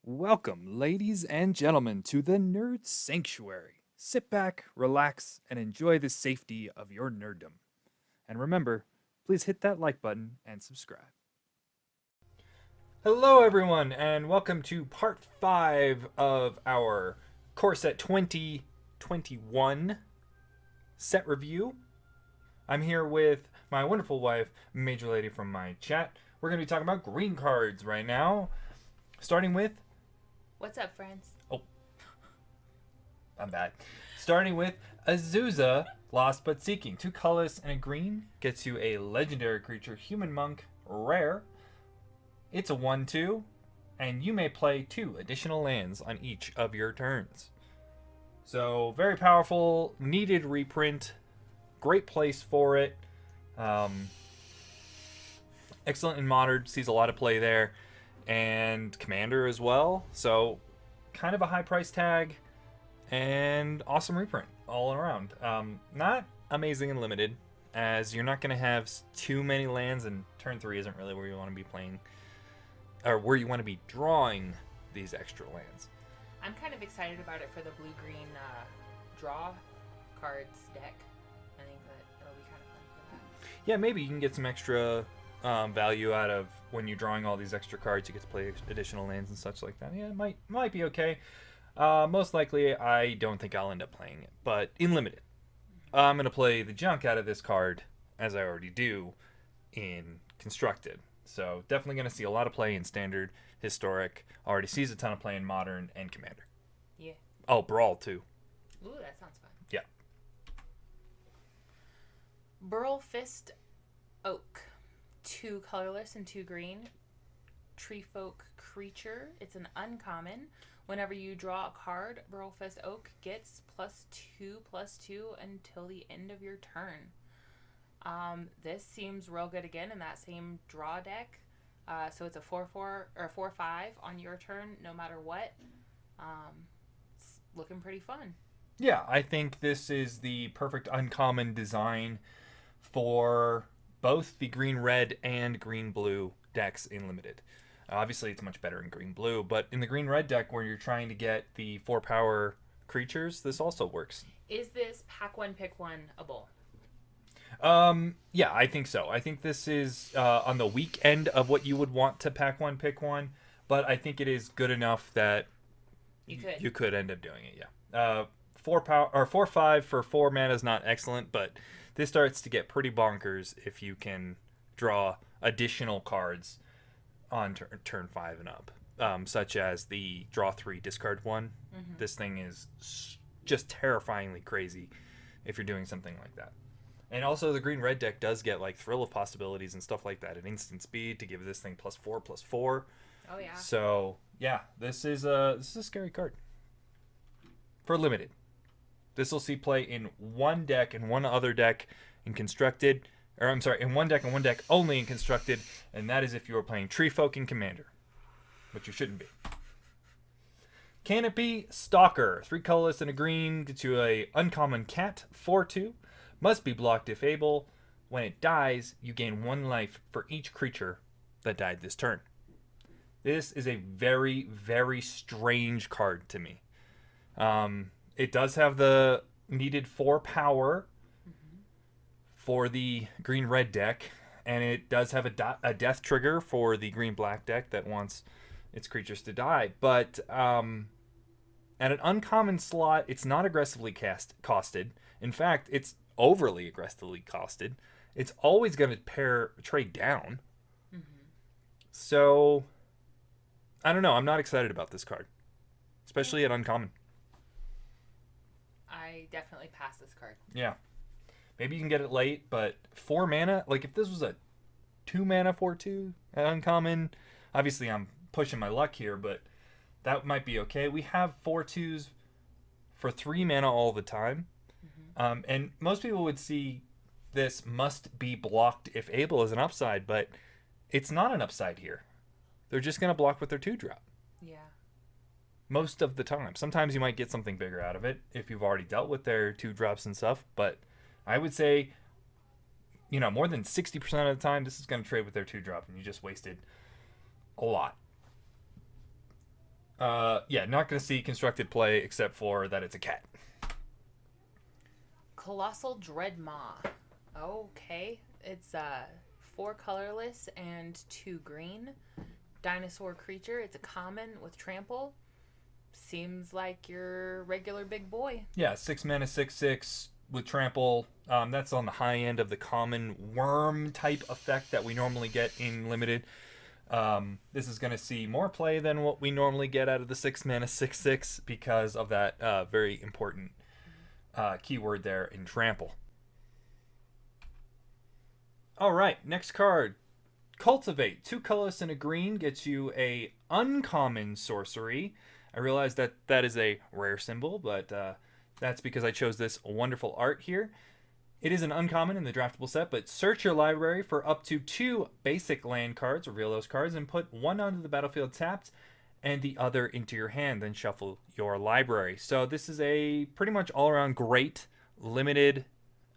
Welcome, ladies and gentlemen, to the Nerd Sanctuary. Sit back, relax, and enjoy the safety of your nerddom. And remember, please hit that like button and subscribe. Hello, everyone, and welcome to part 5 of our Core Set 2021 set review. I'm here with my wonderful wife, Major Lady from my chat. We're going to be talking about green cards right now, starting with What's up, friends? Oh, I'm bad. Starting with Azusa, Lost But Seeking. 2 colorless and a green. Gets you a legendary creature, Human Monk, rare. It's a 1-2, and you may play 2 additional lands on each of your turns. So, very powerful, needed reprint, great place for it. Excellent in Modern, sees a lot of play there. And Commander as well, so kind of a high price tag and awesome reprint all around. Not amazing and limited, as you're not going to have too many lands, and turn 3 isn't really where you want to be playing, or where you want to be drawing these extra lands. I'm kind of excited about it for the blue-green draw cards deck. I think that it'll be kind of fun for that. Yeah, maybe you can get some extra value out of when you're drawing all these extra cards. You get to play additional lands and such like that. Yeah, it might be okay. Most likely, I don't think I'll end up playing it, but in limited, I'm gonna play the junk out of this card, as I already do in constructed. So definitely gonna see a lot of play in standard, historic. Already sees a ton of play in modern and commander. Yeah. Oh, brawl too. Ooh, that sounds fun. Yeah. Brofist Oak. 2 colorless and 2 green. Tree folk creature. It's an uncommon. Whenever you draw a card, Brofist Oak gets +2/+2 until the end of your turn. This seems real good again in that same draw deck. So it's a 4/4 or 4/5 on your turn, no matter what. It's looking pretty fun. Yeah, I think this is the perfect uncommon design for both the green-red and green-blue decks in limited. Obviously, it's much better in green-blue, but in the green-red deck where you're trying to get the 4-power creatures, this also works. Is this pack one, pick one-able? Yeah, I think so. I think this is on the weak end of what you would want to pack one, pick one, but I think it is good enough that you could end up doing it. Yeah. 4/5 for 4 mana is not excellent, but this starts to get pretty bonkers if you can draw additional cards on turn 5 and up, such as the draw 3, discard 1. Mm-hmm. This thing is just terrifyingly crazy if you're doing something like that. And also the green-red deck does get like Thrill of Possibilities and stuff like that at instant speed to give this thing +4/+4. Oh yeah. So yeah, this is a scary card for limited. This will see play in one deck and one other deck in constructed, or I'm sorry, in one deck and one deck only in constructed, and that is if you are playing Tree Folk and Commander, but you shouldn't be. Canopy Stalker, 3 colorless and a green, gets you a uncommon cat, 4/2, must be blocked if able. When it dies, you gain 1 life for each creature that died this turn. This is a very, very strange card to me. It does have the needed 4 power for the green-red deck, and it does have a death trigger for the green-black deck that wants its creatures to die. But at an uncommon slot, it's not aggressively costed. In fact, it's overly aggressively costed. It's always going to trade down. Mm-hmm. So, I don't know. I'm not excited about this card, especially at uncommon. I definitely pass this card. Yeah. Maybe you can get it late, but 4 mana, like if this was a 2 mana 4/2 at uncommon, obviously I'm pushing my luck here, but that might be okay. We have 4/2s for 3 mana all the time. Mm-hmm. And most people would see this must be blocked if able as an upside, but it's not an upside here. They're just going to block with their 2-drop. Yeah. Most of the time. Sometimes you might get something bigger out of it if you've already dealt with their 2-drops and stuff, but I would say, more than 60% of the time, this is going to trade with their 2-drop, and you just wasted a lot. Yeah, not going to see constructed play except for that it's a cat. Colossal Dreadmaw. Okay. It's 4 colorless and 2 green. Dinosaur creature. It's a common with trample. Seems like your regular big boy. Yeah, 6 mana, 6/6 with trample. That's on the high end of the common worm type effect that we normally get in limited. This is going to see more play than what we normally get out of the 6 mana 6/6 because of that very important keyword there in trample. All right, next card. Cultivate. 2 colorless and a green gets you a uncommon sorcery. I realize that that is a rare symbol, but that's because I chose this wonderful art here. It is an uncommon in the draftable set, but search your library for up to 2 basic land cards, reveal those cards, and put one onto the battlefield tapped and the other into your hand, then shuffle your library. So this is a pretty much all-around great limited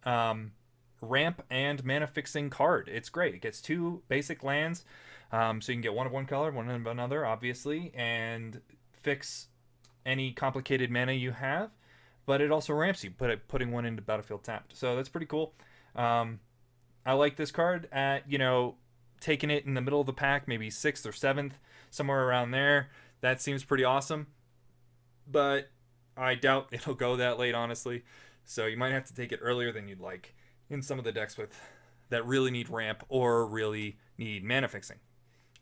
ramp and mana fixing card. It's great. It gets 2 basic lands, so you can get one of one color, one of another, obviously, and fix any complicated mana you have. But it also ramps you, putting one into battlefield tapped. So that's pretty cool. I like this card at, taking it in the middle of the pack, maybe 6th or 7th, somewhere around there. That seems pretty awesome. But I doubt it'll go that late, honestly. So you might have to take it earlier than you'd like in some of the decks that really need ramp or really need mana fixing.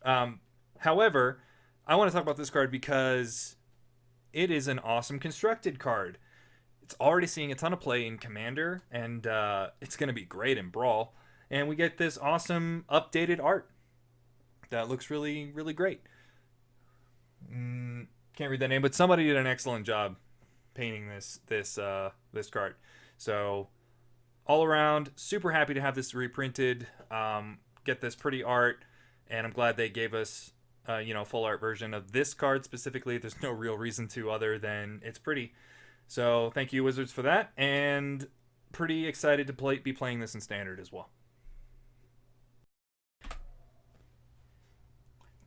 However, I want to talk about this card because it is an awesome constructed card. It's already seeing a ton of play in Commander, and it's going to be great in Brawl. And we get this awesome updated art that looks really, really great. Can't read that name, but somebody did an excellent job painting this card. So all around, super happy to have this reprinted. Get this pretty art, and I'm glad they gave us full art version of this card specifically. There's no real reason to other than it's pretty. So thank you, Wizards, for that, and pretty excited to be playing this in Standard as well.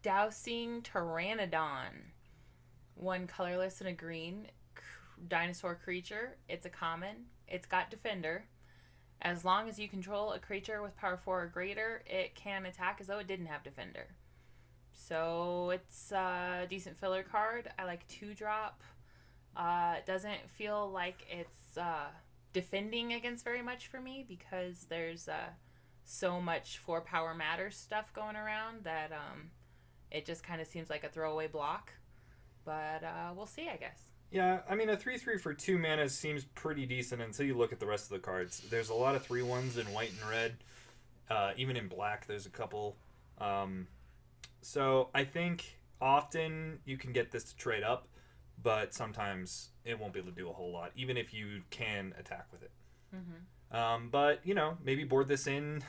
Dousing Pteranodon. 1 colorless and a green. Dinosaur creature. It's a common. It's got Defender. As long as you control a creature with power 4 or greater, it can attack as though it didn't have Defender. So it's a decent filler card. I like 2-drop. It doesn't feel like it's defending against very much for me because there's so much 4 power matters stuff going around that it just kind of seems like a throwaway block. But we'll see, I guess. Yeah, I mean, a 3/3 for 2 mana seems pretty decent until you look at the rest of the cards. There's a lot of 3/1s in white and red. Even in black, there's a couple. So I think often you can get this to trade up, but sometimes it won't be able to do a whole lot, even if you can attack with it. Mm-hmm. But, maybe board this in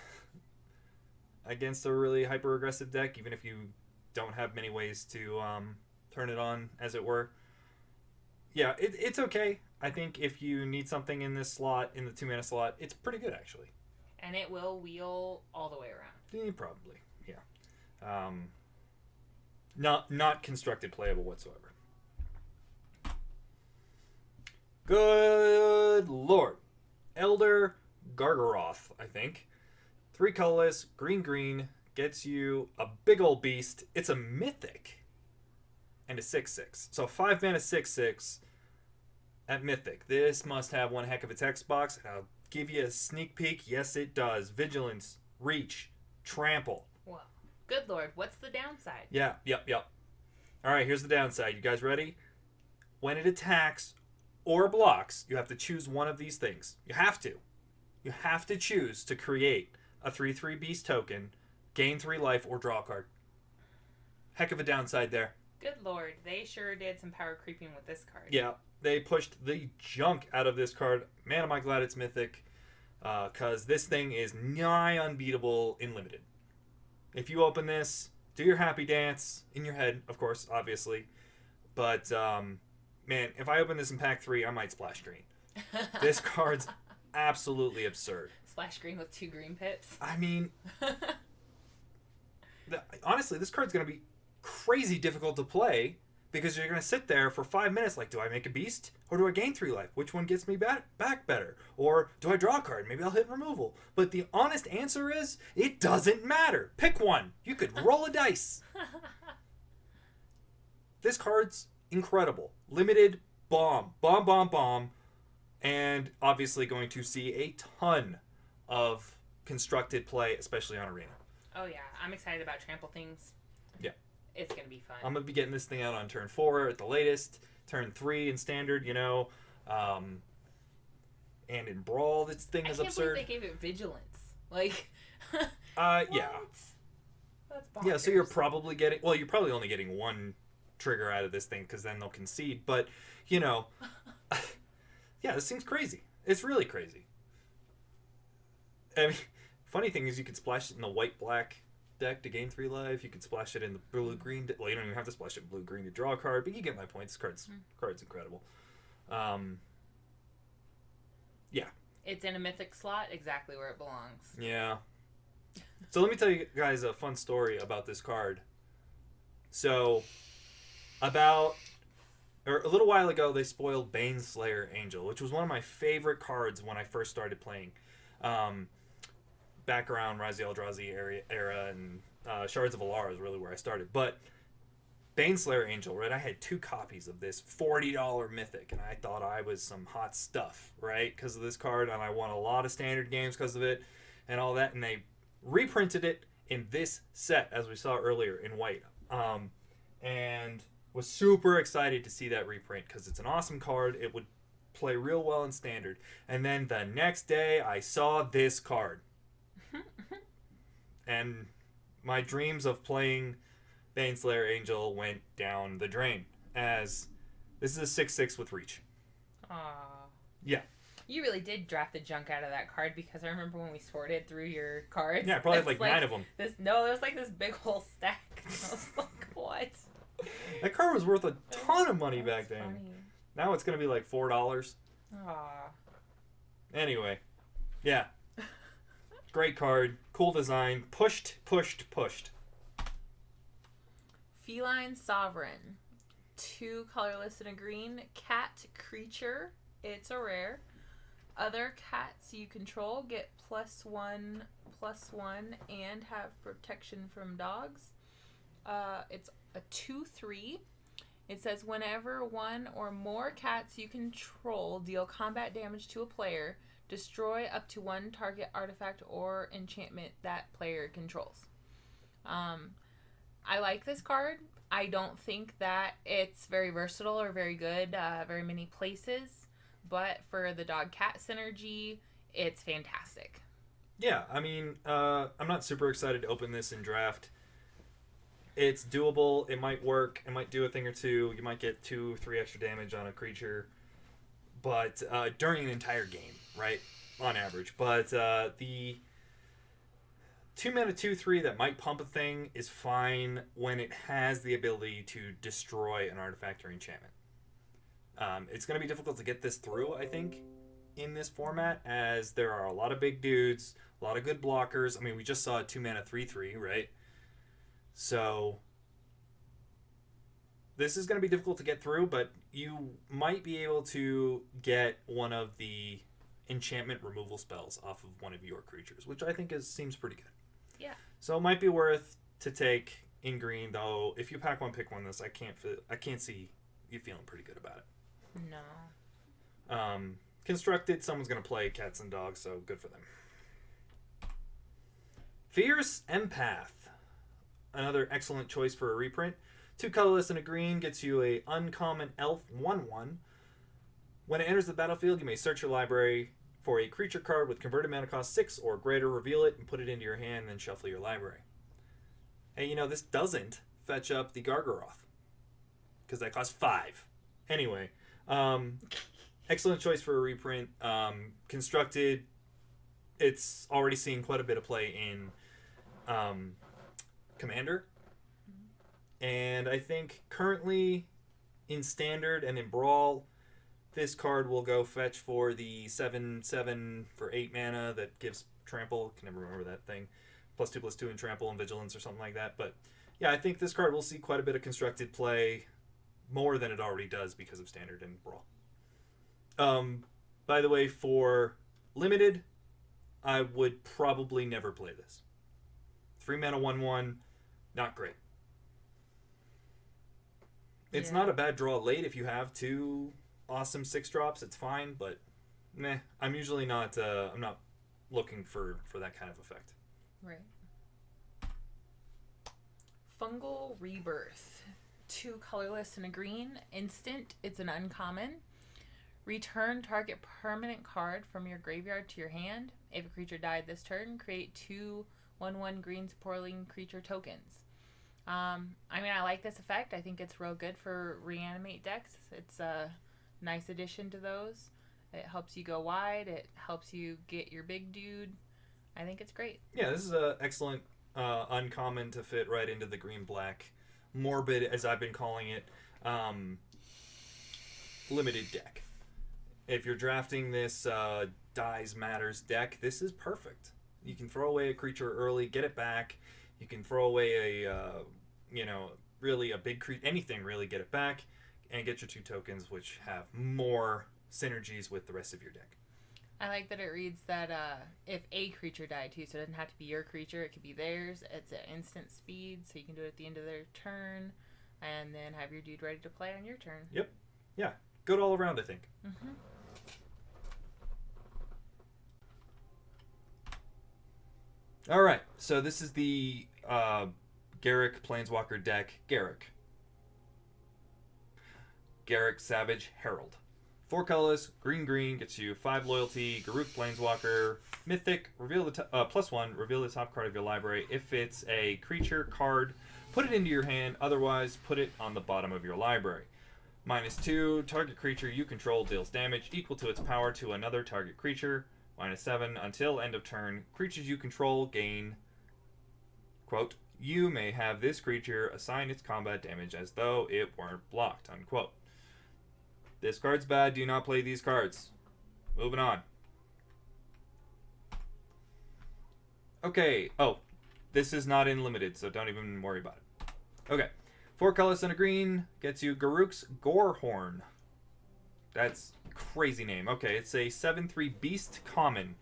against a really hyper-aggressive deck, even if you don't have many ways to turn it on, as it were. Yeah, it's okay. I think if you need something in this slot, in the 2-mana slot, it's pretty good, actually. And it will wheel all the way around. Probably, yeah. Not constructed playable whatsoever. Good lord. Elder Gargaroth, I think. 3 colorless, green, gets you a big old beast. It's a mythic. And a 6/6. So 5 mana 6/6 at mythic. This must have one heck of a text box. And I'll give you a sneak peek. Yes, it does. Vigilance, reach, trample. Wow. Good lord. What's the downside? Yep. All right, here's the downside. You guys ready? When it attacks or blocks, you have to choose one of these things. You have to. You have to choose to create a 3/3 beast token, gain 3 life, or draw a card. Heck of a downside there. Good lord. They sure did some power creeping with this card. Yeah, they pushed the junk out of this card. Man, am I glad it's mythic. Because this thing is nigh unbeatable in limited. If you open this, do your happy dance in your head, of course, obviously. But, man, if I open this in pack 3, I might splash green. This card's absolutely absurd. Splash green with 2 green pips. I mean, honestly, this card's going to be crazy difficult to play Because you're going to sit there for 5 minutes like, do I make a beast or do I gain 3 life? Which one gets me back better? Or do I draw a card? Maybe I'll hit removal. But the honest answer is, it doesn't matter. Pick one. You could roll a dice. This card's incredible. Limited, bomb. Bomb, bomb, bomb. And obviously going to see a ton of constructed play, especially on Arena. Oh, yeah. I'm excited about trample things. Yeah. It's going to be fun. I'm going to be getting this thing out on turn 4 at the latest. Turn 3 in Standard, you know. And in Brawl, this thing is absurd. I can't believe they gave it Vigilance. Like, yeah. That's bonkers. Yeah, so you're probably getting... Well, you're probably only getting one trigger out of this thing because then they'll concede. But, you know... Yeah, this thing's crazy. It's really crazy. I mean, funny thing is you could splash it in the white-black deck to gain 3 life. You could splash it in the blue-green... Well, you don't even have to splash it in blue-green to draw a card, but you get my point. This card's incredible. Yeah. It's in a mythic slot, exactly where it belongs. Yeah. So let me tell you guys a fun story about this card. So, a little while ago, they spoiled Baneslayer Angel, which was one of my favorite cards when I first started playing. Back around Rise of the Eldrazi era and Shards of Alara is really where I started. But Baneslayer Angel, right? I had 2 copies of this $40 mythic, and I thought I was some hot stuff, right? Because of this card, and I won a lot of standard games because of it and all that. And they reprinted it in this set, as we saw earlier, in white. And was super excited to see that reprint because it's an awesome card. It would play real well in standard. And then the next day, I saw this card. And my dreams of playing Baneslayer Angel went down the drain, as this is a 6/6 with reach. Aww. Yeah. You really did draft the junk out of that card, because I remember when we sorted through your cards. Yeah, I probably had like 9 of them. There was like this big whole stack. I was like, what? That card was worth a ton of money back then. Funny. Now it's going to be like $4. Aww. Anyway. Yeah. Great card. Cool design. Pushed. Feline Sovereign. 2 colorless and a green. Cat creature. It's a rare. Other cats you control get +1/+1 and have protection from dogs. It's a 2/3. It says whenever 1 or more cats you control deal combat damage to a player, destroy up to 1 target artifact or enchantment that player controls. I like this card. I don't think that it's very versatile or very good very many places, but for the dog-cat synergy, it's fantastic. Yeah, I mean, I'm not super excited to open this in draft. It's doable. It might work. It might do a thing or two. You might get 2-3 extra damage on a creature, but during an entire game, right? On average. But the 2-mana 2/3 that might pump a thing is fine when it has the ability to destroy an artifact or enchantment. It's going to be difficult to get this through, I think, in this format, as there are a lot of big dudes, a lot of good blockers. I mean, we just saw a 2-mana 3/3, right? So this is going to be difficult to get through, but you might be able to get one of the enchantment removal spells off of one of your creatures, which I think seems pretty good. Yeah. So it might be worth to take in green, though. If you pack one, pick one. This I can't see you feeling pretty good about it. No. Constructed, someone's going to play cats and dogs, so good for them. Fierce Empath. Another excellent choice for a reprint. 2 colorless and a green gets you a uncommon elf 1/1. When it enters the battlefield, you may search your library for a creature card with converted mana cost 6 or greater, reveal it, and put it into your hand, and then shuffle your library. Hey, this doesn't fetch up the Gargaroth, because that costs 5. Anyway, excellent choice for a reprint. Constructed, it's already seen quite a bit of play in Commander. And I think currently in Standard and in Brawl, this card will go fetch for the 7/7 for 8 mana that gives Trample. Can never remember that thing. +2/+2 in Trample and Vigilance or something like that. But yeah, I think this card will see quite a bit of constructed play more than it already does because of Standard and Brawl. By the way, for Limited, I would probably never play this. 3 mana 1/1, not great. It's not a bad draw late if you have 2 awesome 6-drops. It's fine, but meh. I'm usually not. I'm not looking for that kind of effect. Right. Fungal Rebirth. 2 colorless and a green. Instant. It's an uncommon. Return target permanent card from your graveyard to your hand. If a creature died this turn, create 2 1/1 green supporting creature tokens. I mean, I like this effect. I think it's real good for reanimate decks. It's a nice addition to those. It helps you go wide. It helps you get your big dude. I think it's great. Yeah, this is an excellent uncommon to fit right into the green-black morbid, as I've been calling it, limited deck. If you're drafting this Dies Matters deck, this is perfect. You can throw away a creature early, get it back. You can throw away a, really a big creature, anything really, get it back, and get your 2 tokens, which have more synergies with the rest of your deck. I like that it reads that if a creature died too, so it doesn't have to be your creature, it could be theirs. It's an instant speed, so you can do it at the end of their turn, and then have your dude ready to play on your turn. Yep. Yeah. Good all around, I think. Mm-hmm. All right, so this is the Garruk Planeswalker deck. Garruk Savage Herald. 4 colors, green, gets you 5 loyalty. Garruk Planeswalker, Mythic, reveal the +1, reveal the top card of your library. If it's a creature card, put it into your hand. Otherwise, put it on the bottom of your library. -2, target creature you control deals damage equal to its power to another target creature. -7, until end of turn, creatures you control gain, quote, you may have this creature assign its combat damage as though it weren't blocked, unquote. This card's bad, do not play these cards. Moving on. Okay, this is not in limited, so don't even worry about it. Okay, 4 colors and a green, gets you Garruk's Gorehorn. That's crazy name. Okay, it's a 7/3 beast common.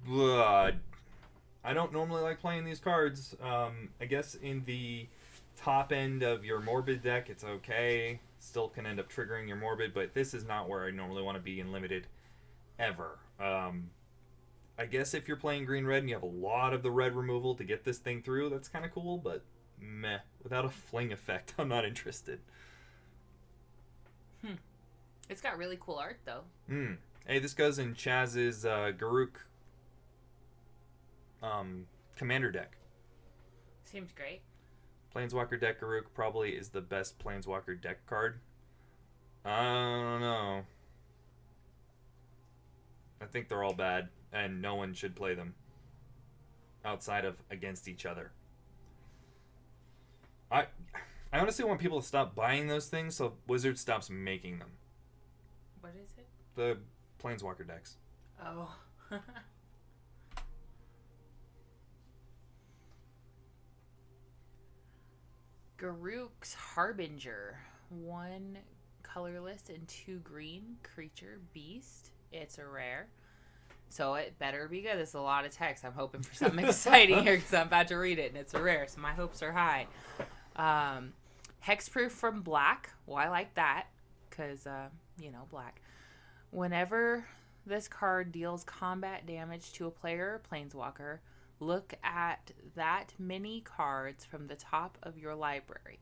I don't normally like playing these cards. I guess in the top end of your morbid deck, it's okay. Still can end up triggering your morbid, but this is not where I normally want to be in limited ever. I guess if you're playing green-red and you have a lot of the red removal to get this thing through, that's kind of cool, but meh. Without a fling effect, I'm not interested. It's got really cool art, though. Hey, this goes in Chaz's Garruk commander deck. Seems great. Planeswalker deck Garruk probably is the best Planeswalker deck card. I don't know. I think they're all bad, and no one should play them outside of against each other. I honestly want people to stop buying those things so Wizard stops making them. What is it? The Planeswalker decks. Oh. Garruk's Harbinger. 1 colorless and 2 green creature beast. It's a rare. So it better be good. This is a lot of text. I'm hoping for something exciting here because I'm about to read it and it's a rare, so my hopes are high. Hexproof from black. Well, I like that because, black. Whenever this card deals combat damage to a player or planeswalker, look at that many cards from the top of your library.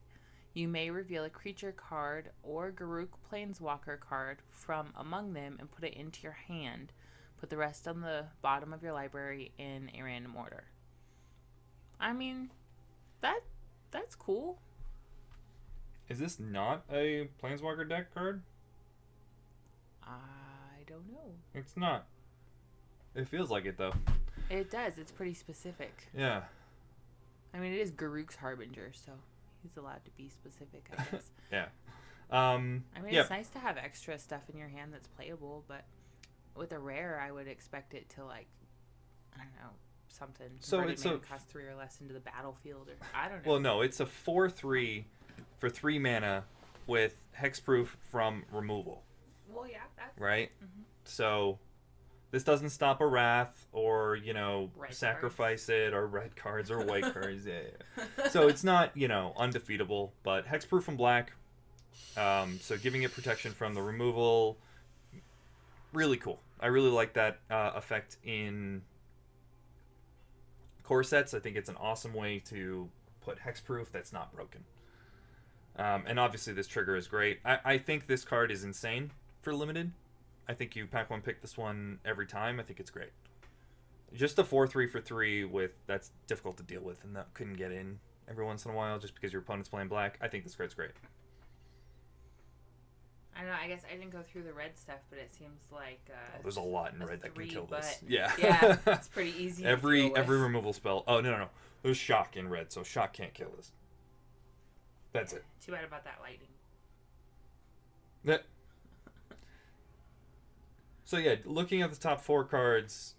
You may reveal a creature card or Garruk Planeswalker card from among them and put it into your hand. Put the rest on the bottom of your library in a random order. I mean, that's cool. Is this not a Planeswalker deck card? I don't know. It's not. It feels like it, though. It does. It's pretty specific. Yeah. I mean, it is Garruk's Harbinger, so he's allowed to be specific, I guess. Yeah. It's nice to have extra stuff in your hand that's playable, but with a rare, I would expect it to, something. So it's a cost 3 or less into the battlefield, or I don't know. Well, no, it's a 4/3 for 3 mana with hexproof from removal, Well, yeah. That's right? Mhm. So this doesn't stop a wrath or, Red sacrifice it or red cards or white cards. Yeah. So it's not, undefeatable, but hexproof from black. So giving it protection from the removal, really cool. I really like that effect in core sets. I think it's an awesome way to put hexproof that's not broken. And obviously this trigger is great. I think this card is insane for limited. I think you pack one, pick this one every time. I think it's great. Just a 4/3 for 3 with that's difficult to deal with and that couldn't get in every once in a while just because your opponent's playing black. I think this card's great. I don't know. I guess I didn't go through the red stuff, but it seems like There's a lot in red that can kill this. Yeah. Yeah, it's pretty easy. every to deal with. removal spell. Oh no. There's shock in red, so shock can't kill this. That's it. Too bad about that lightning. That. So yeah, looking at the top 4 cards,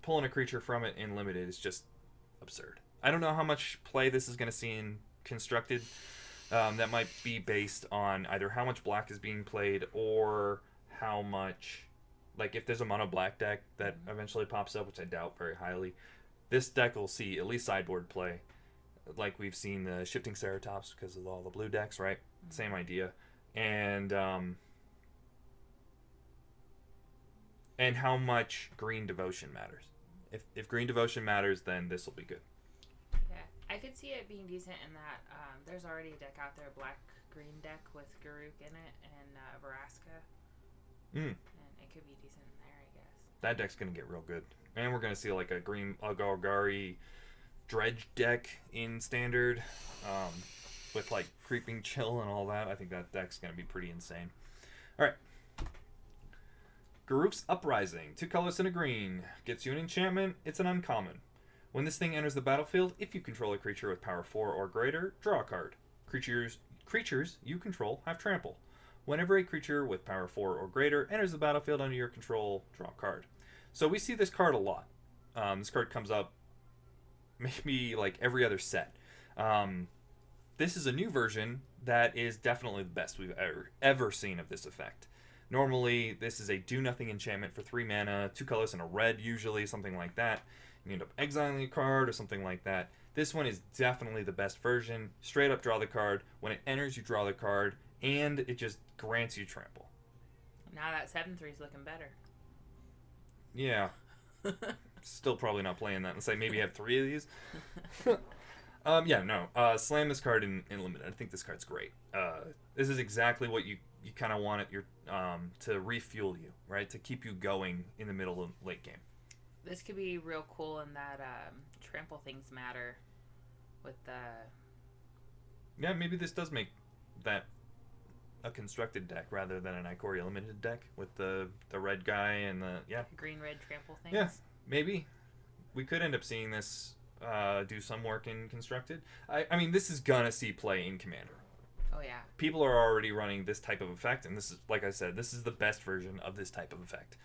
pulling a creature from it in limited is just absurd. I don't know how much play this is going to see in constructed. That might be based on either how much black is being played or how much, like if there's a mono black deck that eventually pops up, which I doubt very highly, this deck will see at least sideboard play, like we've seen the Shifting Ceratops because of all the blue decks, right? Same idea. And how much green devotion matters. If green devotion matters, then this will be good. Yeah, I could see it being decent in that there's already a deck out there, black-green deck with Garruk in it and Veraska. And it could be decent in there, I guess. That deck's going to get real good. And we're going to see like a green Golgari Dredge deck in Standard with like Creeping Chill and all that. I think that deck's going to be pretty insane. All right. Garruk's Uprising. 2 colors and a green. Gets you an enchantment. It's an uncommon. When this thing enters the battlefield, if you control a creature with power 4 or greater, draw a card. Creatures you control have trample. Whenever a creature with power 4 or greater enters the battlefield under your control, draw a card. So we see this card a lot. This card comes up maybe like every other set. This is a new version that is definitely the best we've ever seen of this effect. Normally, this is a do-nothing enchantment for 3 mana, 2 colors and a red, usually, something like that. You end up exiling a card or something like that. This one is definitely the best version. Straight up draw the card. When it enters, you draw the card, and it just grants you trample. Now that 7/3 is looking better. Yeah. Still probably not playing that. Let's say maybe have 3 of these. Slam this card in limited. I think this card's great. This is exactly what you kind of want it to refuel you, right? To keep you going in the middle of late game. This could be real cool in that trample things matter with the... Yeah, maybe this does make that a constructed deck rather than an Ikoria limited deck with the red guy and the... Yeah. Green-red trample things. Yeah, maybe. We could end up seeing this do some work in constructed. I mean, this is gonna see play in Commander. Oh, yeah. People are already running this type of effect, and this is, like I said, this is the best version of this type of effect.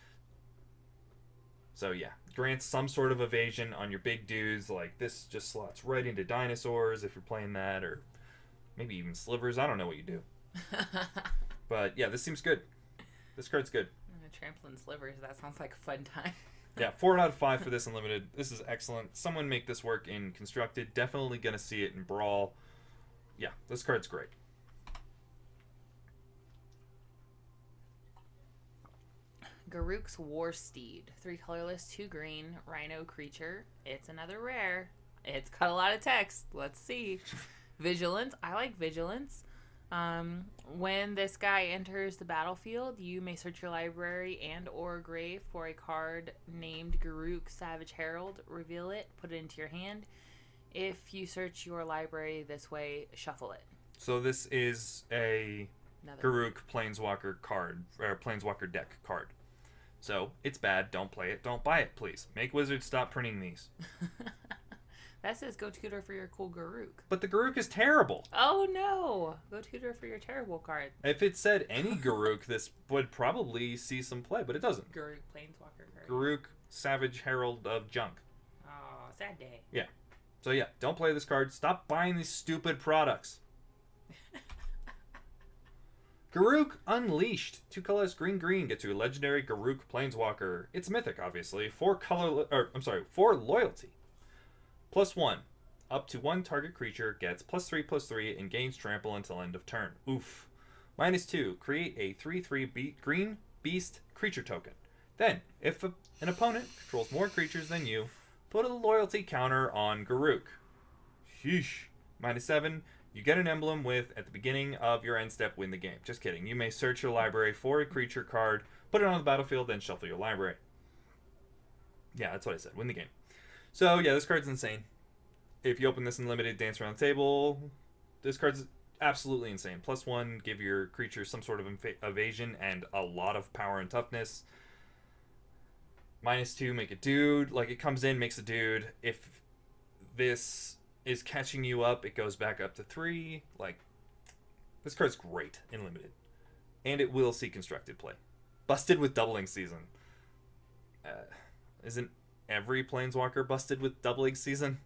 So, yeah. Grants some sort of evasion on your big dudes, like this just slots right into dinosaurs if you're playing that, or maybe even slivers. I don't know what you do. But, yeah, this seems good. This card's good. Trampling slivers, that sounds like a fun time. Yeah, 4 out of 5 for this Unlimited. This is excellent. Someone make this work in Constructed. Definitely going to see it in Brawl. Yeah, this card's great. Garruk's War Steed. 3 colorless, 2 green, rhino creature. It's another rare. It's got a lot of text. Let's see. Vigilance. I like Vigilance. When this guy enters the battlefield, you may search your library and or grave for a card named Garruk Savage Herald. Reveal it, put it into your hand. If you search your library this way, shuffle it. So this is a Garruk Planeswalker card, or Planeswalker deck card. So it's bad. Don't play it. Don't buy it, please. Make Wizards stop printing these. That says go tutor for your cool Garruk. But the Garruk is terrible. Oh no! Go tutor for your terrible card. If it said any Garruk, this would probably see some play, but it doesn't. Garruk Planeswalker card. Garruk Savage Herald of Junk. Oh, sad day. Yeah. So yeah, don't play this card. Stop buying these stupid products. Garruk Unleashed. 2 colors, green, green. Get to a legendary Garruk Planeswalker. It's mythic, obviously. 4 loyalty. +1. Up to 1 target creature gets +3/+3 and gains trample until end of turn. Oof. -2. Create a 3/3 green beast creature token. Then, if an opponent controls more creatures than you, put a loyalty counter on Garruk. Sheesh. -7. You get an emblem with, at the beginning of your end step, win the game. Just kidding. You may search your library for a creature card, put it on the battlefield, then shuffle your library. Yeah, that's what I said. Win the game. So, yeah, this card's insane. If you open this in limited, dance around the table, this card's absolutely insane. +1, give your creature some sort of evasion and a lot of power and toughness. -2, make a dude. Like, it comes in, makes a dude. If this is catching you up, it goes back up to 3. Like, this card's great in limited. And it will see constructed play. Busted with Doubling Season. Isn't every Planeswalker busted with Doubling Season?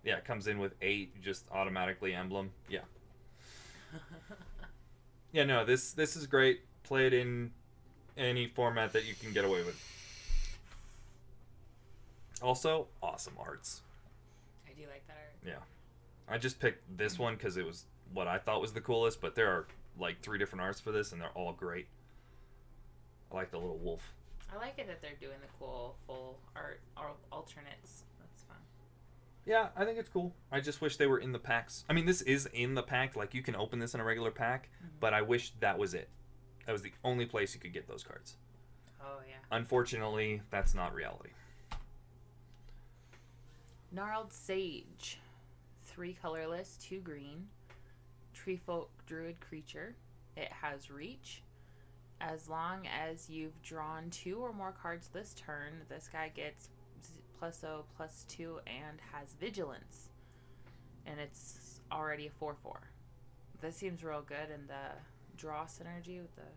Yeah, it comes in with 8, just automatically emblem. Yeah. Yeah, no, this is great. Play it in any format that you can get away with. Also, awesome arts. I do like that art. Yeah. I just picked this one because it was what I thought was the coolest, but there are like 3 different arts for this, and they're all great. I like the little wolf. I like it that they're doing the cool full art alternates. That's fun. Yeah, I think it's cool. I just wish they were in the packs. I mean, this is in the pack. Like, you can open this in a regular pack, but I wish that was it. That was the only place you could get those cards. Oh, yeah. Unfortunately, that's not reality. Gnarled Sage. 3 colorless, 2 green. Treefolk druid creature. It has reach. As long as you've drawn 2 or more cards this turn, this guy gets +0/+2 and has vigilance. And it's already a 4/4. This seems real good in the draw synergy with the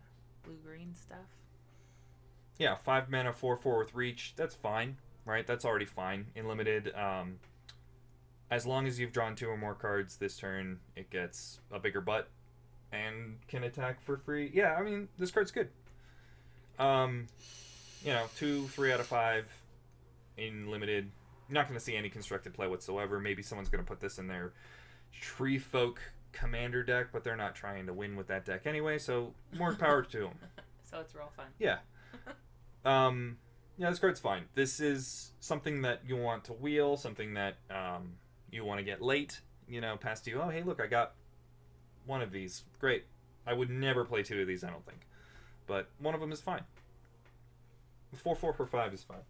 blue-green stuff. Yeah, 5 mana, 4/4 with reach. That's fine, right? That's already fine in limited. As long as you've drawn 2 or more cards this turn, it gets a bigger butt and can attack for free. Yeah, I mean, this card's good. 2, 3 out of 5 in limited. You're not going to see any constructed play whatsoever. Maybe someone's going to put this in their Treefolk commander deck, but they're not trying to win with that deck anyway, so more power to them. So it's real fun. Yeah. Yeah, this card's fine. This is something that you want to wheel, something that you want to get late, past you. Oh, hey, look, I got one of these. Great. I would never play 2 of these, I don't think. But one of them is fine. 4/4 for 5 is fine.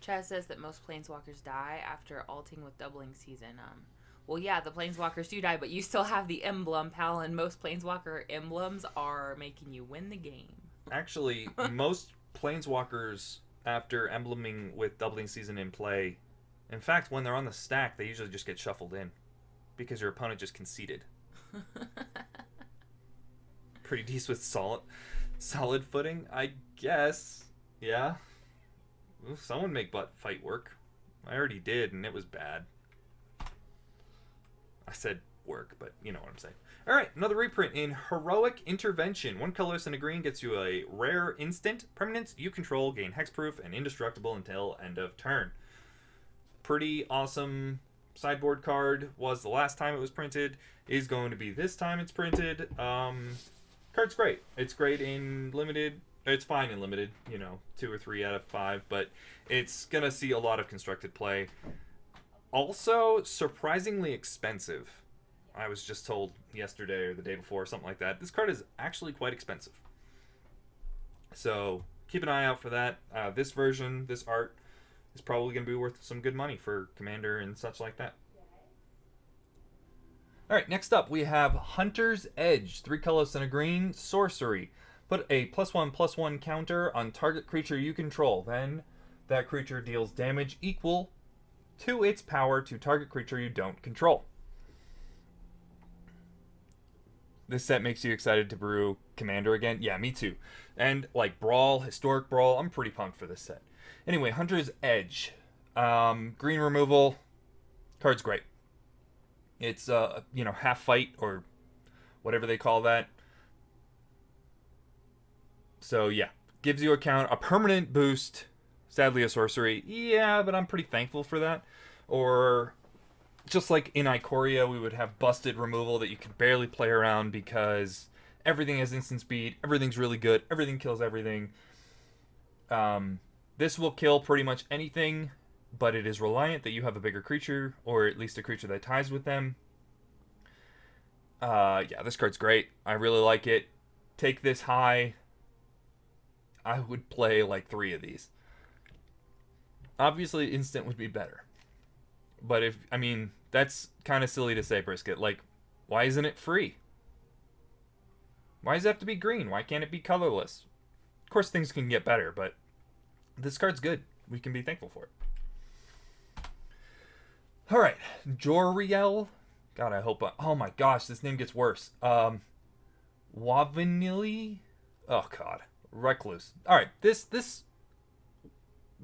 Chaz says that most planeswalkers die after alting with Doubling Season. Well, yeah, the planeswalkers do die, but you still have the emblem, pal, and most planeswalker emblems are making you win the game. Actually, most planeswalkers, after embleming with Doubling Season in play, in fact, when they're on the stack, they usually just get shuffled in because your opponent just conceded. Pretty decent with solid footing, I guess. Yeah. Ooh, someone make fight work. I already did, and it was bad. I said work, but you know what I'm saying. All right, another reprint in Heroic Intervention. 1 colorless and a green gets you a rare instant. Permanents you control gain hexproof and indestructible until end of turn. Pretty awesome sideboard card. Was the last time it was printed. Is going to be this time it's printed. Card's great. It's great in limited. It's fine in limited, 2 or 3 out of 5, but it's going to see a lot of constructed play. Also, surprisingly expensive. I was just told yesterday or the day before, something like that. This card is actually quite expensive. So, keep an eye out for that. This version, this art, is probably going to be worth some good money for Commander and such like that. Alright, next up we have Hunter's Edge. 3 colors and a green, sorcery. Put a +1/+1 counter on target creature you control. Then that creature deals damage equal to its power to target creature you don't control. This set makes you excited to brew Commander again? Yeah, me too. And like Brawl, Historic Brawl, I'm pretty pumped for this set. Anyway, Hunter's Edge. Green removal. Card's great. It's half fight or whatever they call that. So yeah, gives you a permanent boost. Sadly, a sorcery. Yeah, but I'm pretty thankful for that. Or just like in Ikoria, we would have busted removal that you could barely play around because everything has instant speed, everything's really good, everything kills everything. This will kill pretty much anything, but it is reliant that you have a bigger creature, or at least a creature that ties with them. Yeah, this card's great. I really like it. Take this high. I would play like 3 of these. Obviously, instant would be better. But that's kind of silly to say, Brisket. Like, why isn't it free? Why does it have to be green? Why can't it be colorless? Of course, things can get better, but this card's good. We can be thankful for it. All right, Joriel. God, I hope. Oh my gosh, this name gets worse. Wavanili. Oh God, Recluse. All right, this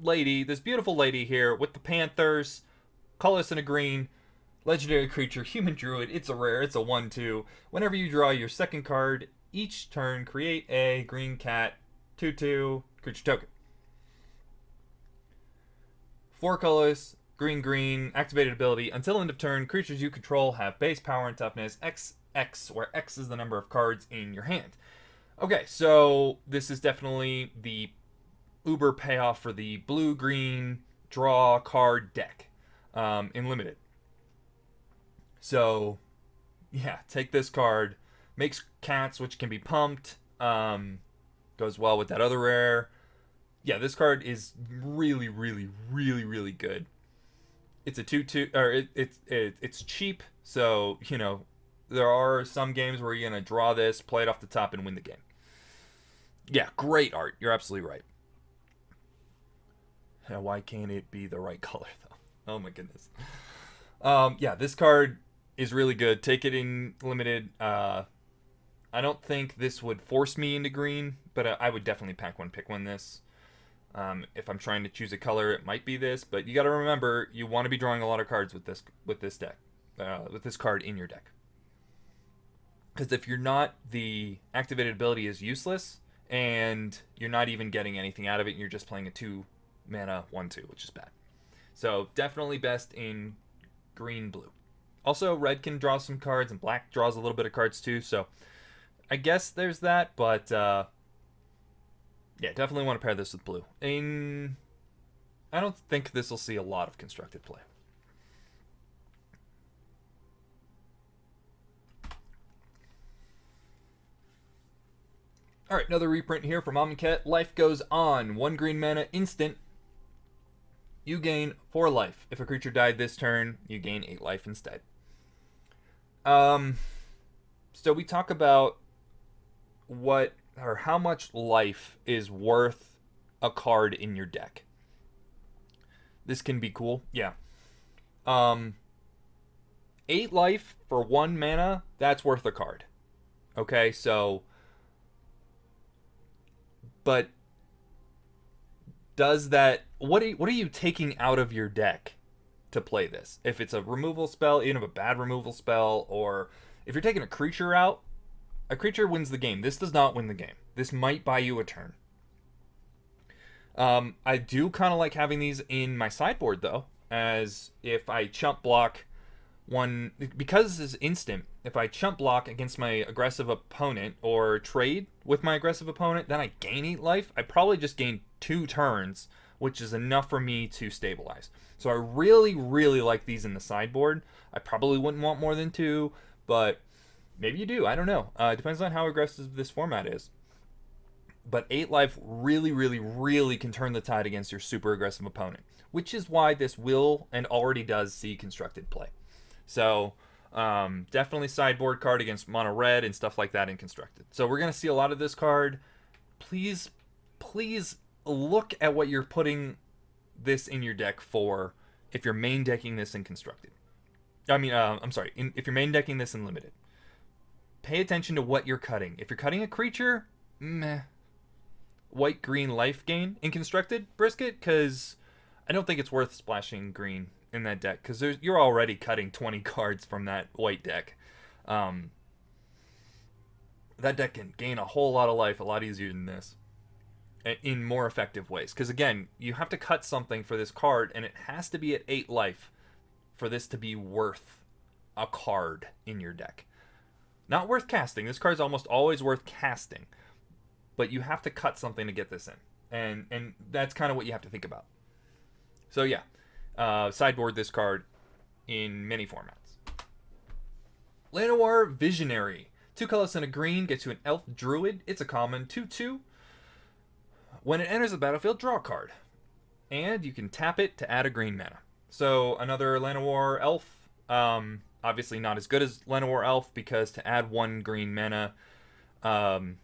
lady, this beautiful lady here with the Panthers, colorless and a green, legendary creature, human druid. It's a rare. It's a 1/2. Whenever you draw your second card each turn, create a green cat 2/2 creature token. 4 colors, green, green, activated ability. Until end of turn, creatures you control have base power and toughness XX, where X is the number of cards in your hand. Okay, so this is definitely the uber payoff for the blue-green draw card deck in Limited. So, yeah, take this card. Makes cats, which can be pumped. Goes well with that other rare. Yeah, this card is really, really, really, really good. It's a 2/2, or it's cheap, so there are some games where you're gonna draw this, play it off the top, and win the game. Yeah, great art. You're absolutely right. Now, why can't it be the right color though? Oh my goodness. Yeah, this card is really good. Take it in Limited. I don't think this would force me into green, but I would definitely pack one, pick one this. If I'm trying to choose a color, it might be this, but you got to remember you want to be drawing a lot of cards with this deck, with this card in your deck. Because if you're not, the activated ability is useless, and you're not even getting anything out of it. And you're just playing a 2 mana 1/2, which is bad. So definitely best in green, blue. Also, red can draw some cards, and black draws a little bit of cards too. So I guess there's that, but yeah, definitely want to pair this with blue. I don't think this will see a lot of constructed play. All right, another reprint here from Amonkhet. Life Goes On. 1 green mana, instant. You gain 4 life. If a creature died this turn, you gain 8 life instead. So we talk about what or how much life is worth a card in your deck. This can be cool. Yeah. 8 life for 1 mana, that's worth a card. Okay, so but does that what are you taking out of your deck to play this? If it's a removal spell, even a bad removal spell, or if you're taking a creature out, a creature wins the game. This does not win the game. This might buy you a turn. I do kind of like having these in my sideboard, though, as if I chump block one, because this is instant, if I chump block against my aggressive opponent or trade with my aggressive opponent, then I gain 8 life. I probably just gain 2 turns, which is enough for me to stabilize. So I really, really like these in the sideboard. I probably wouldn't want more than 2, but maybe you do. I don't know. It depends on how aggressive this format is. But 8 life really, really, really can turn the tide against your super aggressive opponent, which is why this will and already does see constructed play. So definitely sideboard card against mono red and stuff like that in constructed. So we're going to see a lot of this card. Please, please look at what you're putting this in your deck for if you're main decking this in constructed. If you're main decking this in limited. Pay attention to what you're cutting. If you're cutting a creature, meh. White-green life gain in constructed, Brisket, because I don't think it's worth splashing green in that deck, because you're already cutting 20 cards from that white deck. That deck can gain a whole lot of life a lot easier than this, in more effective ways. Because again, you have to cut something for this card, and it has to be at 8 life for this to be worth a card in your deck. Not worth casting. This card's almost always worth casting, but you have to cut something to get this in, and that's kind of what you have to think about. So yeah, sideboard this card in many formats. Llanowar Visionary. 2 colors and a green, gets you an elf druid. It's a common 2/2. When it enters the battlefield, draw a card. And you can tap it to add a green mana. So another Llanowar elf. Obviously not as good as Llanowar elf, because to add 1 green mana on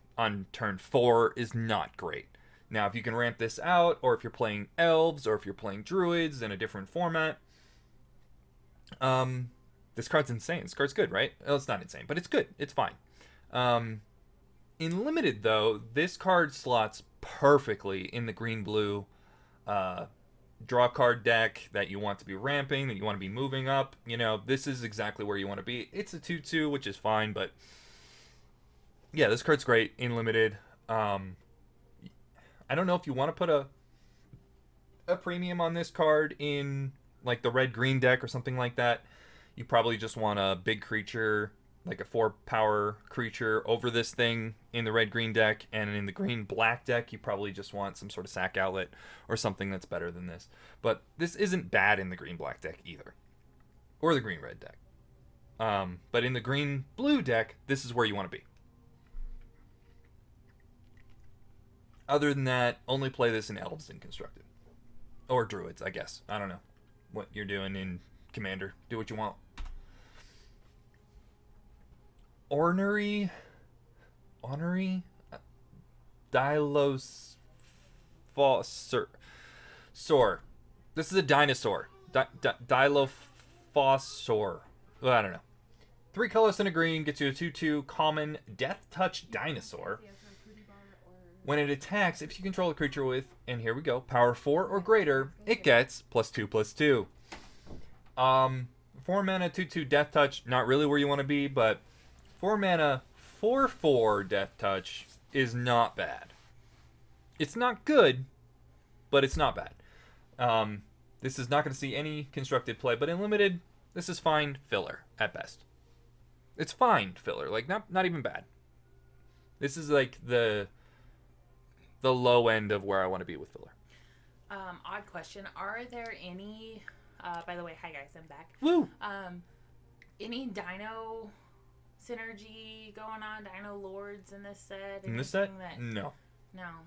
turn 4 is not great. Now, if you can ramp this out, or if you're playing elves, or if you're playing druids in a different format, this card's insane. This card's good, right? Well, it's not insane, but it's good. It's fine. In limited, though, this card slots perfectly in the green-blue draw card deck that you want to be ramping, that you want to be moving up. You know, this is exactly where you want to be. It's a 2/2, which is fine, but yeah, this card's great in limited. I don't know if you want to put a premium on this card in like the red-green deck or something like that. You probably just want a big creature, like a 4-power creature, over this thing in the red-green deck, and in the green-black deck, you probably just want some sort of sack outlet or something that's better than this. But this isn't bad in the green-black deck either, or the green-red deck. But in the green-blue deck, this is where you want to be. Other than that, only play this in elves and constructed, or druids, I guess. I don't know what you're doing in Commander. Do what you want. Ornery Dilosphosor. This is a dinosaur. Dilophosaur. Well, I don't know. 3 colors and a green, gets you a 2/2 common Death Touch dinosaur. When it attacks, if you control a creature with, and here we go, power 4 or greater, it gets +2/+2. 4 mana 2/2 Death Touch, not really where you want to be, but 4 mana 4/4 Death Touch is not bad. It's not good, but it's not bad. This is not going to see any constructed play, but in limited, this is fine filler at best. It's fine filler, like not even bad. This is like the low end of where I want to be with filler. Odd question. Are there any, by the way, hi guys, I'm back. Woo! Any dino synergy going on? Dino lords in this set? In this set? Anything No. No.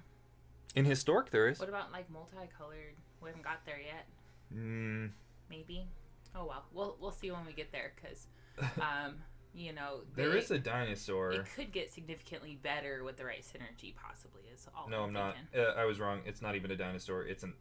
In Historic, there is. What about like multicolored? We haven't got there yet. Maybe. Oh well. We'll see when we get there, because, you know, there is a dinosaur. It could get significantly better with the right synergy, possibly. Is all. No, I'm not. I was wrong. It's not even a dinosaur. It's an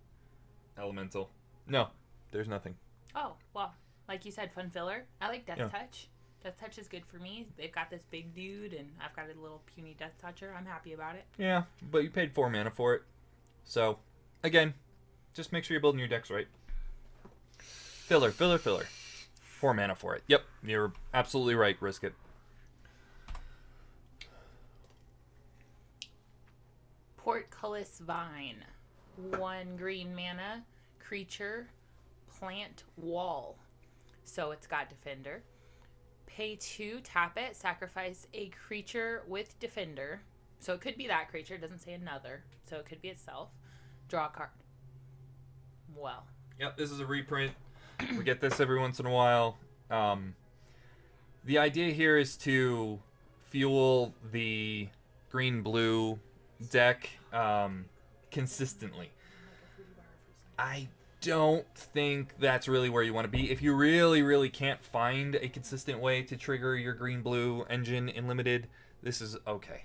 elemental. No, there's nothing. Oh well, like you said, fun filler. I like Death Touch. Death Touch is good for me. They've got this big dude, and I've got a little puny Death Toucher. I'm happy about it. Yeah, but you paid 4 mana for it. So, again, just make sure you're building your decks right. Filler. 4 mana for it. Yep, you're absolutely right. Risk it. Portcullis Vine. 1 green mana, creature, plant, wall. So it's got Defender. Pay 2, tap it, sacrifice a creature with Defender. So it could be that creature, it doesn't say another. So it could be itself. Draw a card. Well. Yep, this is a reprint. We get this every once in a while. The idea here is to fuel the green-blue deck consistently. I don't think that's really where you want to be. If you really can't find a consistent way to trigger your green-blue engine in limited, this is okay.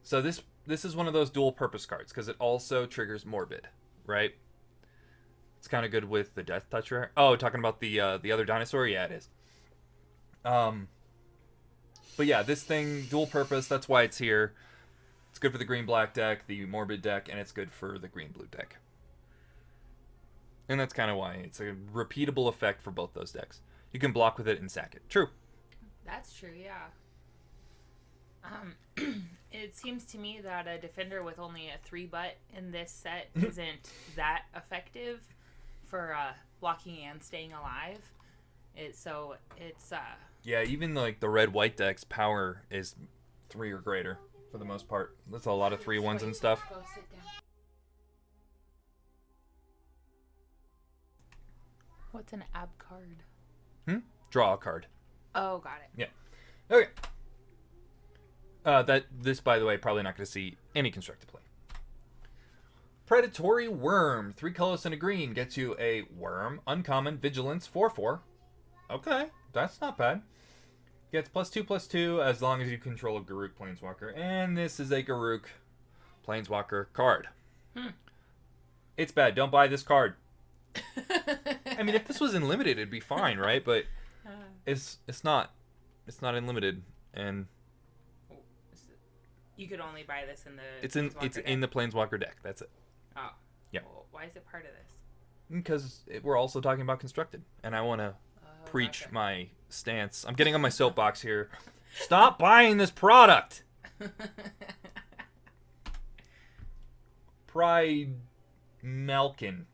So this is one of those dual-purpose cards, because it also triggers Morbid, right? It's kind of good with the Death Toucher. Oh, talking about the other dinosaur? Yeah, it is. But yeah, this thing, dual-purpose, that's why it's here. It's good for the green-black deck, the Morbid deck, and it's good for the green-blue deck. And that's kind of why. It's a repeatable effect for both those decks. You can block with it and sack it. True. That's true, yeah. It seems to me that a defender with only a 3-butt in this set isn't that effective for blocking and staying alive. Yeah, even like the red-white decks, power is 3 or greater for the most part. That's a lot of 3/1s and stuff. Go sit down. What's an ab card? Draw a card. Oh, got it. Yeah. Okay. This, by the way, probably not going to see any constructed play. Predatory Worm. 3 colors and a green gets you a Worm, uncommon, vigilance, 4/4. Okay, that's not bad. Gets +2/+2 as long as you control a Garruk Planeswalker. And this is a Garruk Planeswalker card. It's bad. Don't buy this card. I mean, if this was in limited, it'd be fine, right? But it's not. It's not in limited, and you could only buy this in the. It's in the Planeswalker deck. That's it. Oh. Yeah. Well, why is it part of this? Because we're also talking about constructed, and I want to preach my stance. I'm getting on my soapbox here. Stop buying this product. Pride Melkin.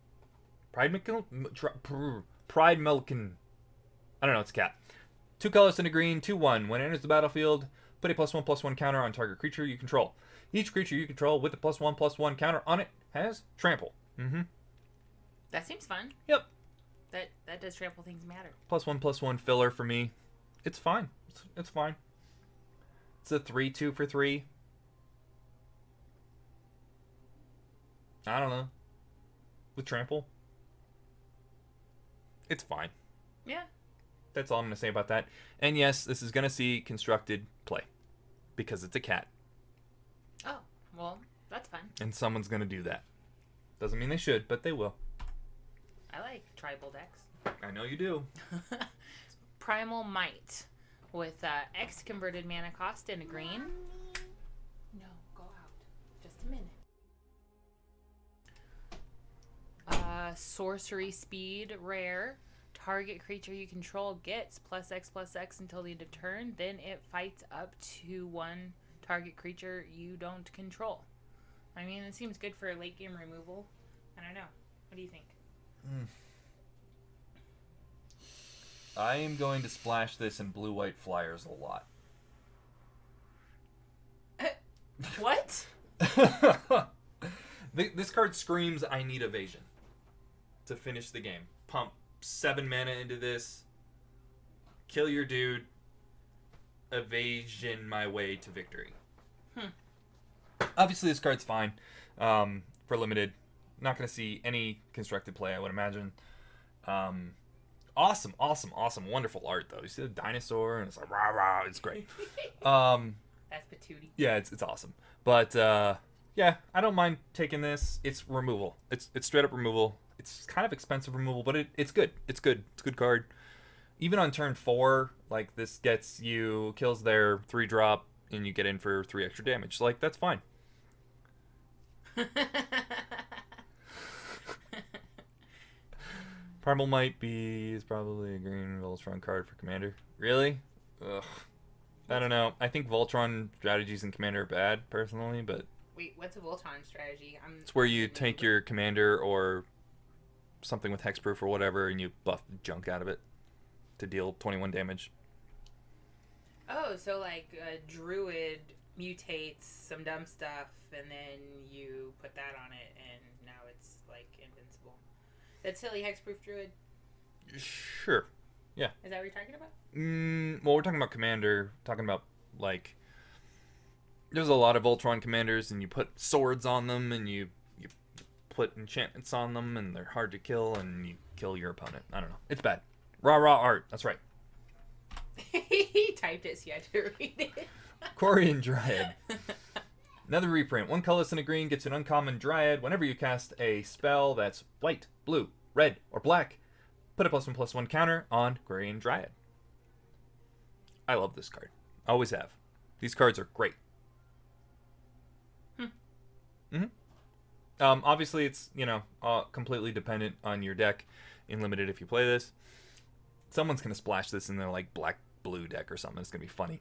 Pride Melkin. I don't know, it's a cat. 2 colors and a green, 2/1. When it enters the battlefield, put a +1/+1 counter on target creature you control. Each creature you control with a +1/+1 counter on it has trample. That seems fun. Yep. That does trample things matter. +1/+1 filler for me. It's fine. It's fine. It's a 3/2 for 3. I don't know. With trample. It's fine. Yeah. That's all I'm going to say about that. And yes, this is going to see constructed play. Because it's a cat. Oh, well, that's fun. And someone's going to do that. Doesn't mean they should, but they will. I like tribal decks. I know you do. Primal Might. With X converted mana cost and a green. No, go out. Just a minute. Sorcery Speed, rare. Target creature you control gets +X/+X until the end of turn. Then it fights up to 1 target creature you don't control. I mean, it seems good for late game removal. I don't know. What do you think? I am going to splash this in blue-white flyers a lot. What? This card screams, I need evasion to finish the game. Pump 7 mana into this. Kill your dude. Evasion my way to victory. Obviously, this card's fine for limited. Not going to see any constructed play, I would imagine. Awesome. Wonderful art, though. You see the dinosaur, and it's like, rah, rah. It's great. That's patootie. Yeah, it's awesome. But, yeah, I don't mind taking this. It's removal. It's straight up removal. It's kind of expensive removal, but it's good. It's good. It's a good card. Even on turn 4, like, this gets you, kills their 3-drop, and you get in for 3 extra damage. Like, that's fine. Primal Might is probably a green Voltron card for Commander. Really? Ugh. I don't know. I think Voltron strategies in Commander are bad, personally, but... Wait, what's a Voltron strategy? It's where you take your Commander or something with hexproof or whatever, and you buff the junk out of it to deal 21 damage. Oh, so like a Druid mutates some dumb stuff, and then you put that on it, and now it's like invincible. That silly hexproof Druid? Sure. Yeah. Is that what you're talking about? Well, we're talking about Commander. Talking about, like... There's a lot of Voltron Commanders, and you put swords on them, and you put enchantments on them, and they're hard to kill, and you kill your opponent. I don't know. It's bad. Raw art. That's right. He typed it, so you had to read it. Quarian Dryad. Another reprint. 1 colorless and a green gets an uncommon Dryad. Whenever you cast a spell that's white, blue, red, or black, put a +1/+1 counter on Quarian Dryad. I love this card. Always have. These cards are great. Obviously, it's, completely dependent on your deck in limited if you play this. Someone's going to splash this in their, like, black-blue deck or something. It's going to be funny.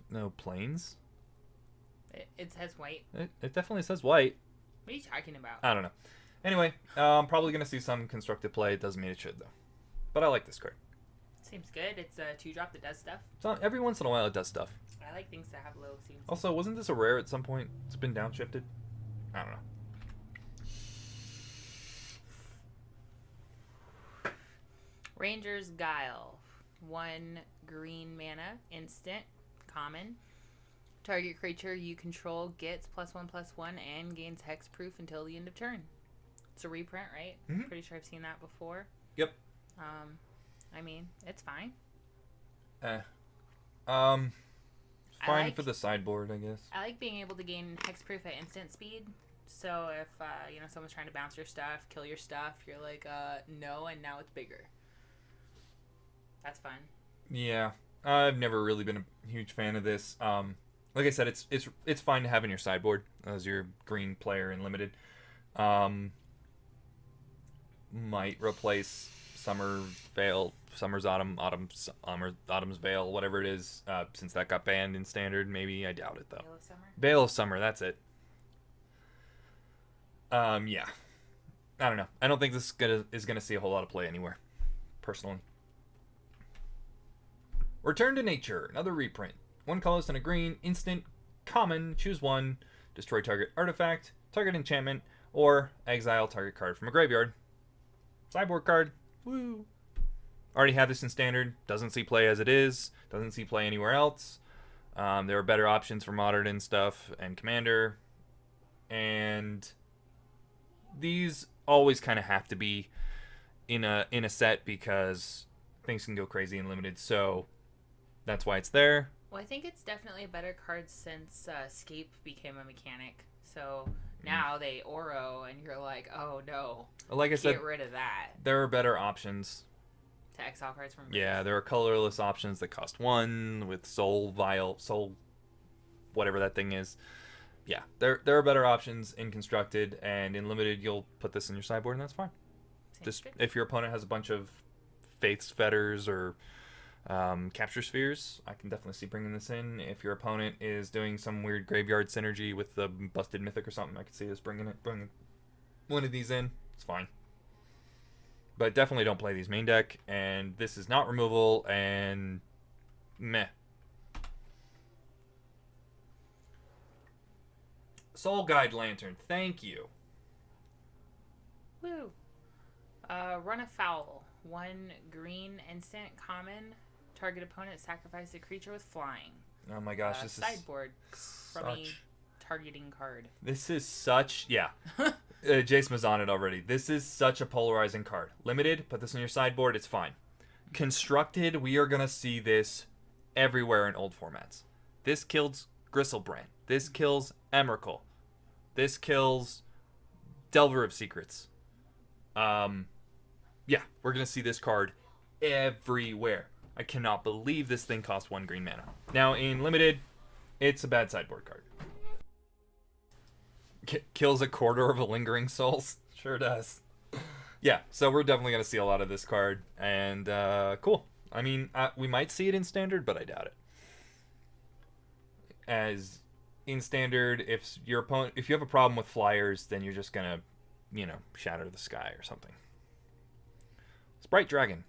No planes? It says white. It definitely says white. What are you talking about? I don't know. Anyway, I'm probably going to see some constructed play. It doesn't mean it should, though. But I like this card. Seems good. It's a 2-drop that does stuff. So every once in a while, it does stuff. I like things that have low CMC. Also, wasn't this a rare at some point? It's been downshifted? I don't know. Ranger's Guile. 1 green mana, instant, common. Target creature you control gets +1/+1 and gains hexproof until the end of turn. It's a reprint, right? Mm-hmm. Pretty sure I've seen that before. Yep. I mean, it's fine. Fine for the sideboard, I guess. I like being able to gain hexproof at instant speed. So if someone's trying to bounce your stuff, kill your stuff, you're like, no, and now it's bigger. That's fun. Yeah, I've never really been a huge fan of this. Like I said, it's fine to have in your sideboard as your green player in limited. Might replace Summer's Autumn's Veil, whatever it is, since that got banned in standard. Maybe, I doubt it though. Veil of Summer. Veil of Summer, that's it. Yeah, I don't know. I don't think this is gonna see a whole lot of play anywhere, personally. Return to Nature, another reprint. 1 colorless and a green, instant, common, choose 1, destroy target artifact, target enchantment, or exile target card from a graveyard. Sideboard card, woo! Already have this in standard, doesn't see play as it is, doesn't see play anywhere else. There are better options for Modern and stuff, and Commander, and these always kind of have to be in a set because things can go crazy in limited, so that's why it's there. Well, I think it's definitely a better card since Escape became a mechanic. So now they Oro, and you're like, oh no. Like I said, get rid of that. There are better options. To exile cards from Yeah, there are colorless options that cost 1 with Soul, whatever that thing is. Yeah, there are better options in Constructed, and in Limited, you'll put this in your sideboard, and that's fine. Just if your opponent has a bunch of Faith's Fetters or Capture Spheres, I can definitely see bringing this in. If your opponent is doing some weird graveyard synergy with the Busted Mythic or something, I can see us bringing one of these in. It's fine. But definitely don't play these main deck, and this is not removal, and meh. Soul Guide Lantern, thank you. Woo. Run afoul. 1 green instant common. Target opponent sacrifice a creature with flying. Oh my gosh, this sideboard is from a targeting card. This is such, yeah. Jason was on it already. This is such a polarizing card. Limited, put this on your sideboard, it's fine. Constructed, we are going to see this everywhere in old formats. This kills Gristlebrand. This kills Emrakul. This kills Delver of Secrets. Yeah, we're going to see this card everywhere. I cannot believe this thing costs 1 green mana. Now, in Limited, it's a bad sideboard card. Kills a quarter of a Lingering Souls. Sure does. Yeah, so we're definitely going to see a lot of this card. And, cool. I mean, we might see it in Standard, but I doubt it. As in Standard, if you have a problem with flyers, then you're just going to, shatter the sky or something. Sprite Dragon.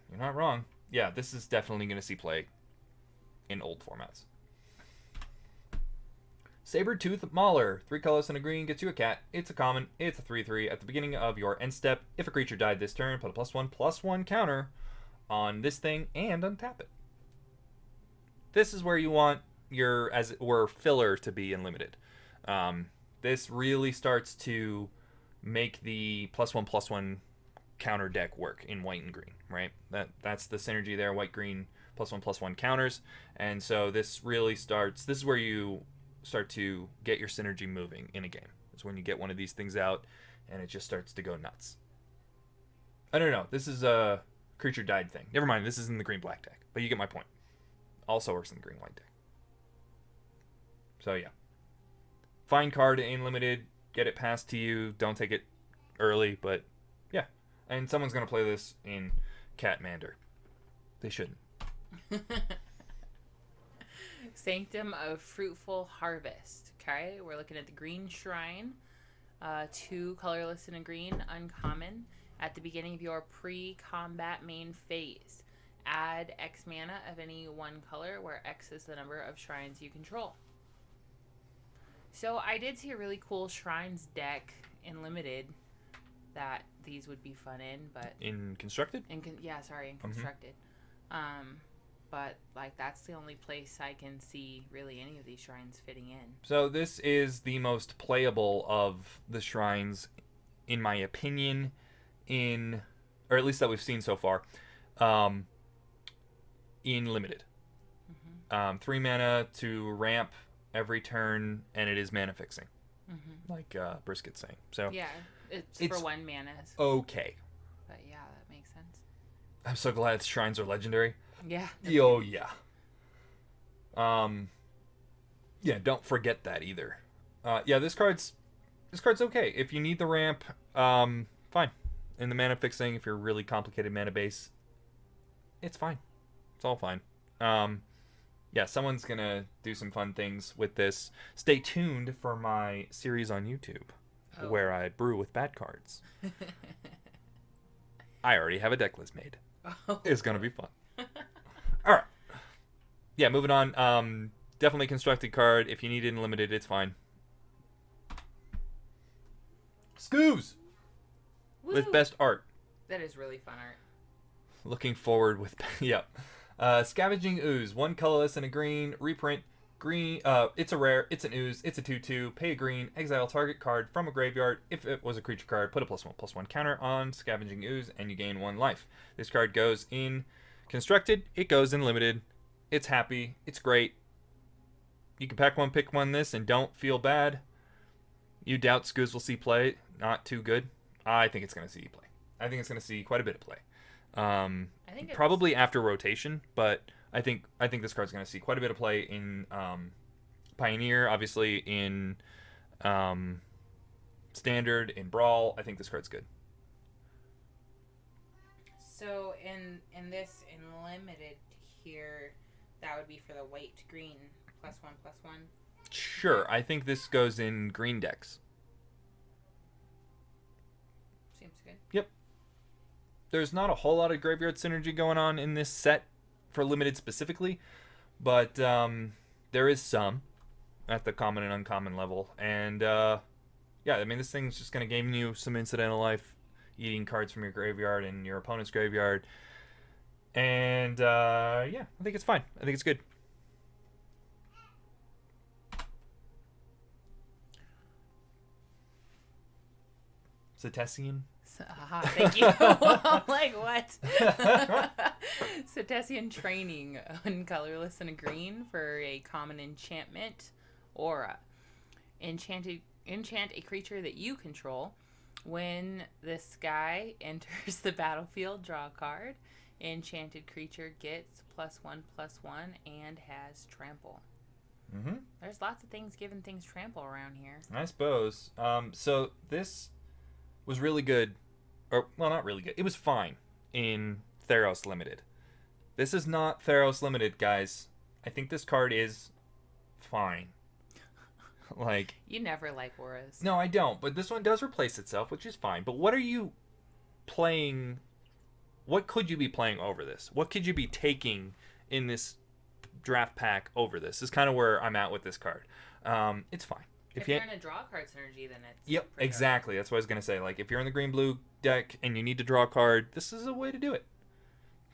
You're not wrong. Yeah, this is definitely going to see play in old formats. Sabertooth Mauler. 3 colors and a green gets you a cat. It's a common. It's a 3/3. At the beginning of your end step, if a creature died this turn, put a +1/+1 counter on this thing and untap it. This is where you want your, as it were, filler to be in Limited. This really starts to make the +1/+1 counter deck work in white and green, right? That's the synergy there. White, green, +1/+1 counters. And so this really starts, this is where you start to get your synergy moving in a game. It's when you get one of these things out and it just starts to go nuts. I don't know. This is a creature died thing. Never mind. This is in the green-black deck. But you get my point. Also works in the green-white deck. So yeah. fine card in limited. Get it passed to you. Don't take it early, but yeah. And someone's going to play this in Catmander. They shouldn't. Sanctum of Fruitful Harvest. Okay, we're looking at the Green Shrine. 2 colorless and a green, uncommon. At the beginning of your pre-combat main phase, add X mana of any one color, where X is the number of shrines you control. So I did see a really cool shrines deck in limited that these would be fun in, but in constructed. in constructed. But like that's the only place I can see really any of these shrines fitting in. So this is the most playable of the shrines, in my opinion, or at least that we've seen so far, in limited. 3 mana to ramp every turn, and it is mana fixing, like Brisket's saying. So yeah, it's for 1 mana. Okay. But yeah, that makes sense. I'm so glad shrines are legendary. Yeah. Oh yeah. Yeah, don't forget that either. Yeah, this card's okay. If you need the ramp, fine. In the mana fixing, if you're a really complicated mana base, it's fine. It's all fine. Yeah, someone's gonna do some fun things with this. Stay tuned for my series on YouTube where I brew with bad cards. I already have a deck list made. It's gonna be fun. All right. Yeah, moving on. Definitely constructed card. If you need it in limited, it's fine. Scoos! Woo! With best art. That is really fun art. Looking forward with... Yep. Scavenging Ooze. 1 colorless and a green. Reprint. Green. It's a rare. It's an ooze. It's a 2/2. Pay a green. Exile target card from a graveyard. If it was a creature card, put a +1/+1 counter on Scavenging Ooze, and you gain 1 life. This card goes in constructed. It goes in limited. It's happy. It's great. You can pack one, pick one this, and don't feel bad. You doubt Scoos will see play. Not too good. I think it's going to see play. I think it's going to see quite a bit of play. I think probably after rotation, but I think this card's going to see quite a bit of play in Pioneer, obviously in Standard, in Brawl. I think this card's good. So in limited here, that would be for the white green +1/+1. Sure, I think this goes in green decks. Seems good. Yep. There's not a whole lot of graveyard synergy going on in this set for limited specifically, but there is some at the common and uncommon level. And yeah, I mean, this thing's just going to gain you some incidental life, eating cards from your graveyard and your opponent's graveyard. And yeah, I think it's fine. I think it's good. Cetacean. Thank you. I'm like, what? Cetacean Training. 1 colorless and a green for a common enchantment. Aura. Enchant a creature that you control. When this guy enters the battlefield, draw a card. Enchanted creature gets +1/+1 and has trample. There's lots of things giving things trample around here. I suppose. So this was really good. Or, well, not really good. It was fine in Theros Limited. This is not Theros Limited, guys. I think this card is fine. Like, you never like auras. No, I don't. But this one does replace itself, which is fine. But what are you playing? What could you be playing over this? What could you be taking in this draft pack over this? This is kind of where I'm at with this card. It's fine. If you're in a draw card synergy, then it's... Yep, exactly. That's what I was going to say. Like, if you're in the green-blue deck and you need to draw a card, this is a way to do it.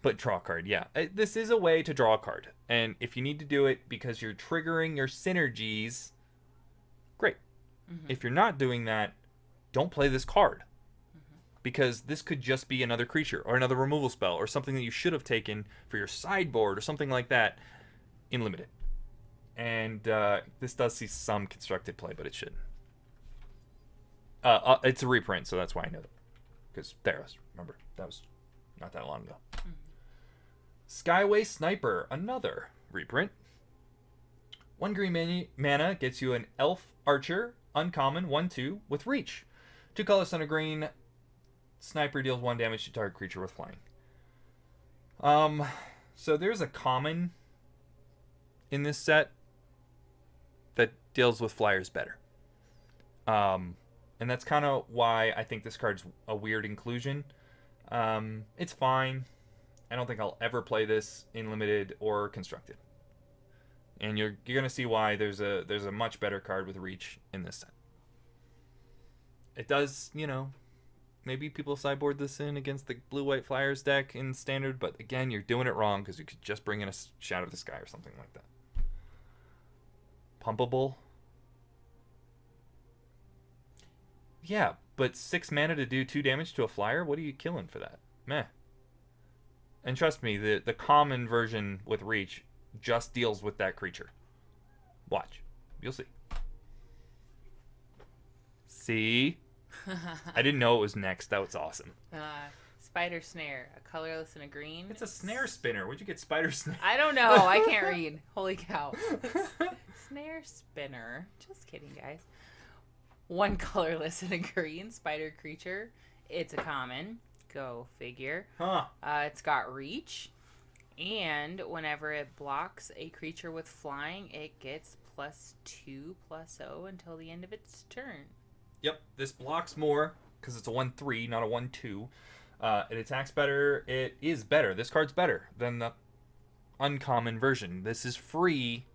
But draw a card, yeah. This is a way to draw a card. And if you need to do it because you're triggering your synergies, great. If you're not doing that, don't play this card. Because this could just be another creature or another removal spell or something that you should have taken for your sideboard or something like that in limited. And this does see some constructed play, but it shouldn't. It's a reprint, so that's why I know that. Because Theros, remember, that was not that long ago. Skyway Sniper, another reprint. 1 green mana gets you an Elf Archer, uncommon, 1/2, with reach. 2 colors on a green. Sniper deals 1 damage to target creature with flying. So there's a common in this set that deals with flyers better. And that's kind of why I think this card's a weird inclusion. It's fine. I don't think I'll ever play this in limited or constructed. And you're gonna see why there's a much better card with reach in this set. It does, maybe people sideboard this in against the blue-white flyers deck in standard, but again, you're doing it wrong because you could just bring in a Shadow of the Sky or something like that. Pumpable. Yeah, but 6 mana to do 2 damage to a flyer? What are you killing for that? Meh. And trust me, the common version with reach just deals with that creature. Watch. You'll see. See? I didn't know it was next. That was awesome. Spider Snare, a colorless and a green. It's a snare spinner. Where'd you get Spider Snare? I don't know. I can't read. Holy cow. Snare Spinner. Just kidding, guys. 1 colorless and a green spider creature. It's a common. Go figure. Huh. It's got reach. And whenever it blocks a creature with flying, it gets +2/+0 until the end of its turn. Yep, this blocks more because it's a 1/3, not a 1/2. It attacks better. It is better. This card's better than the uncommon version. This is free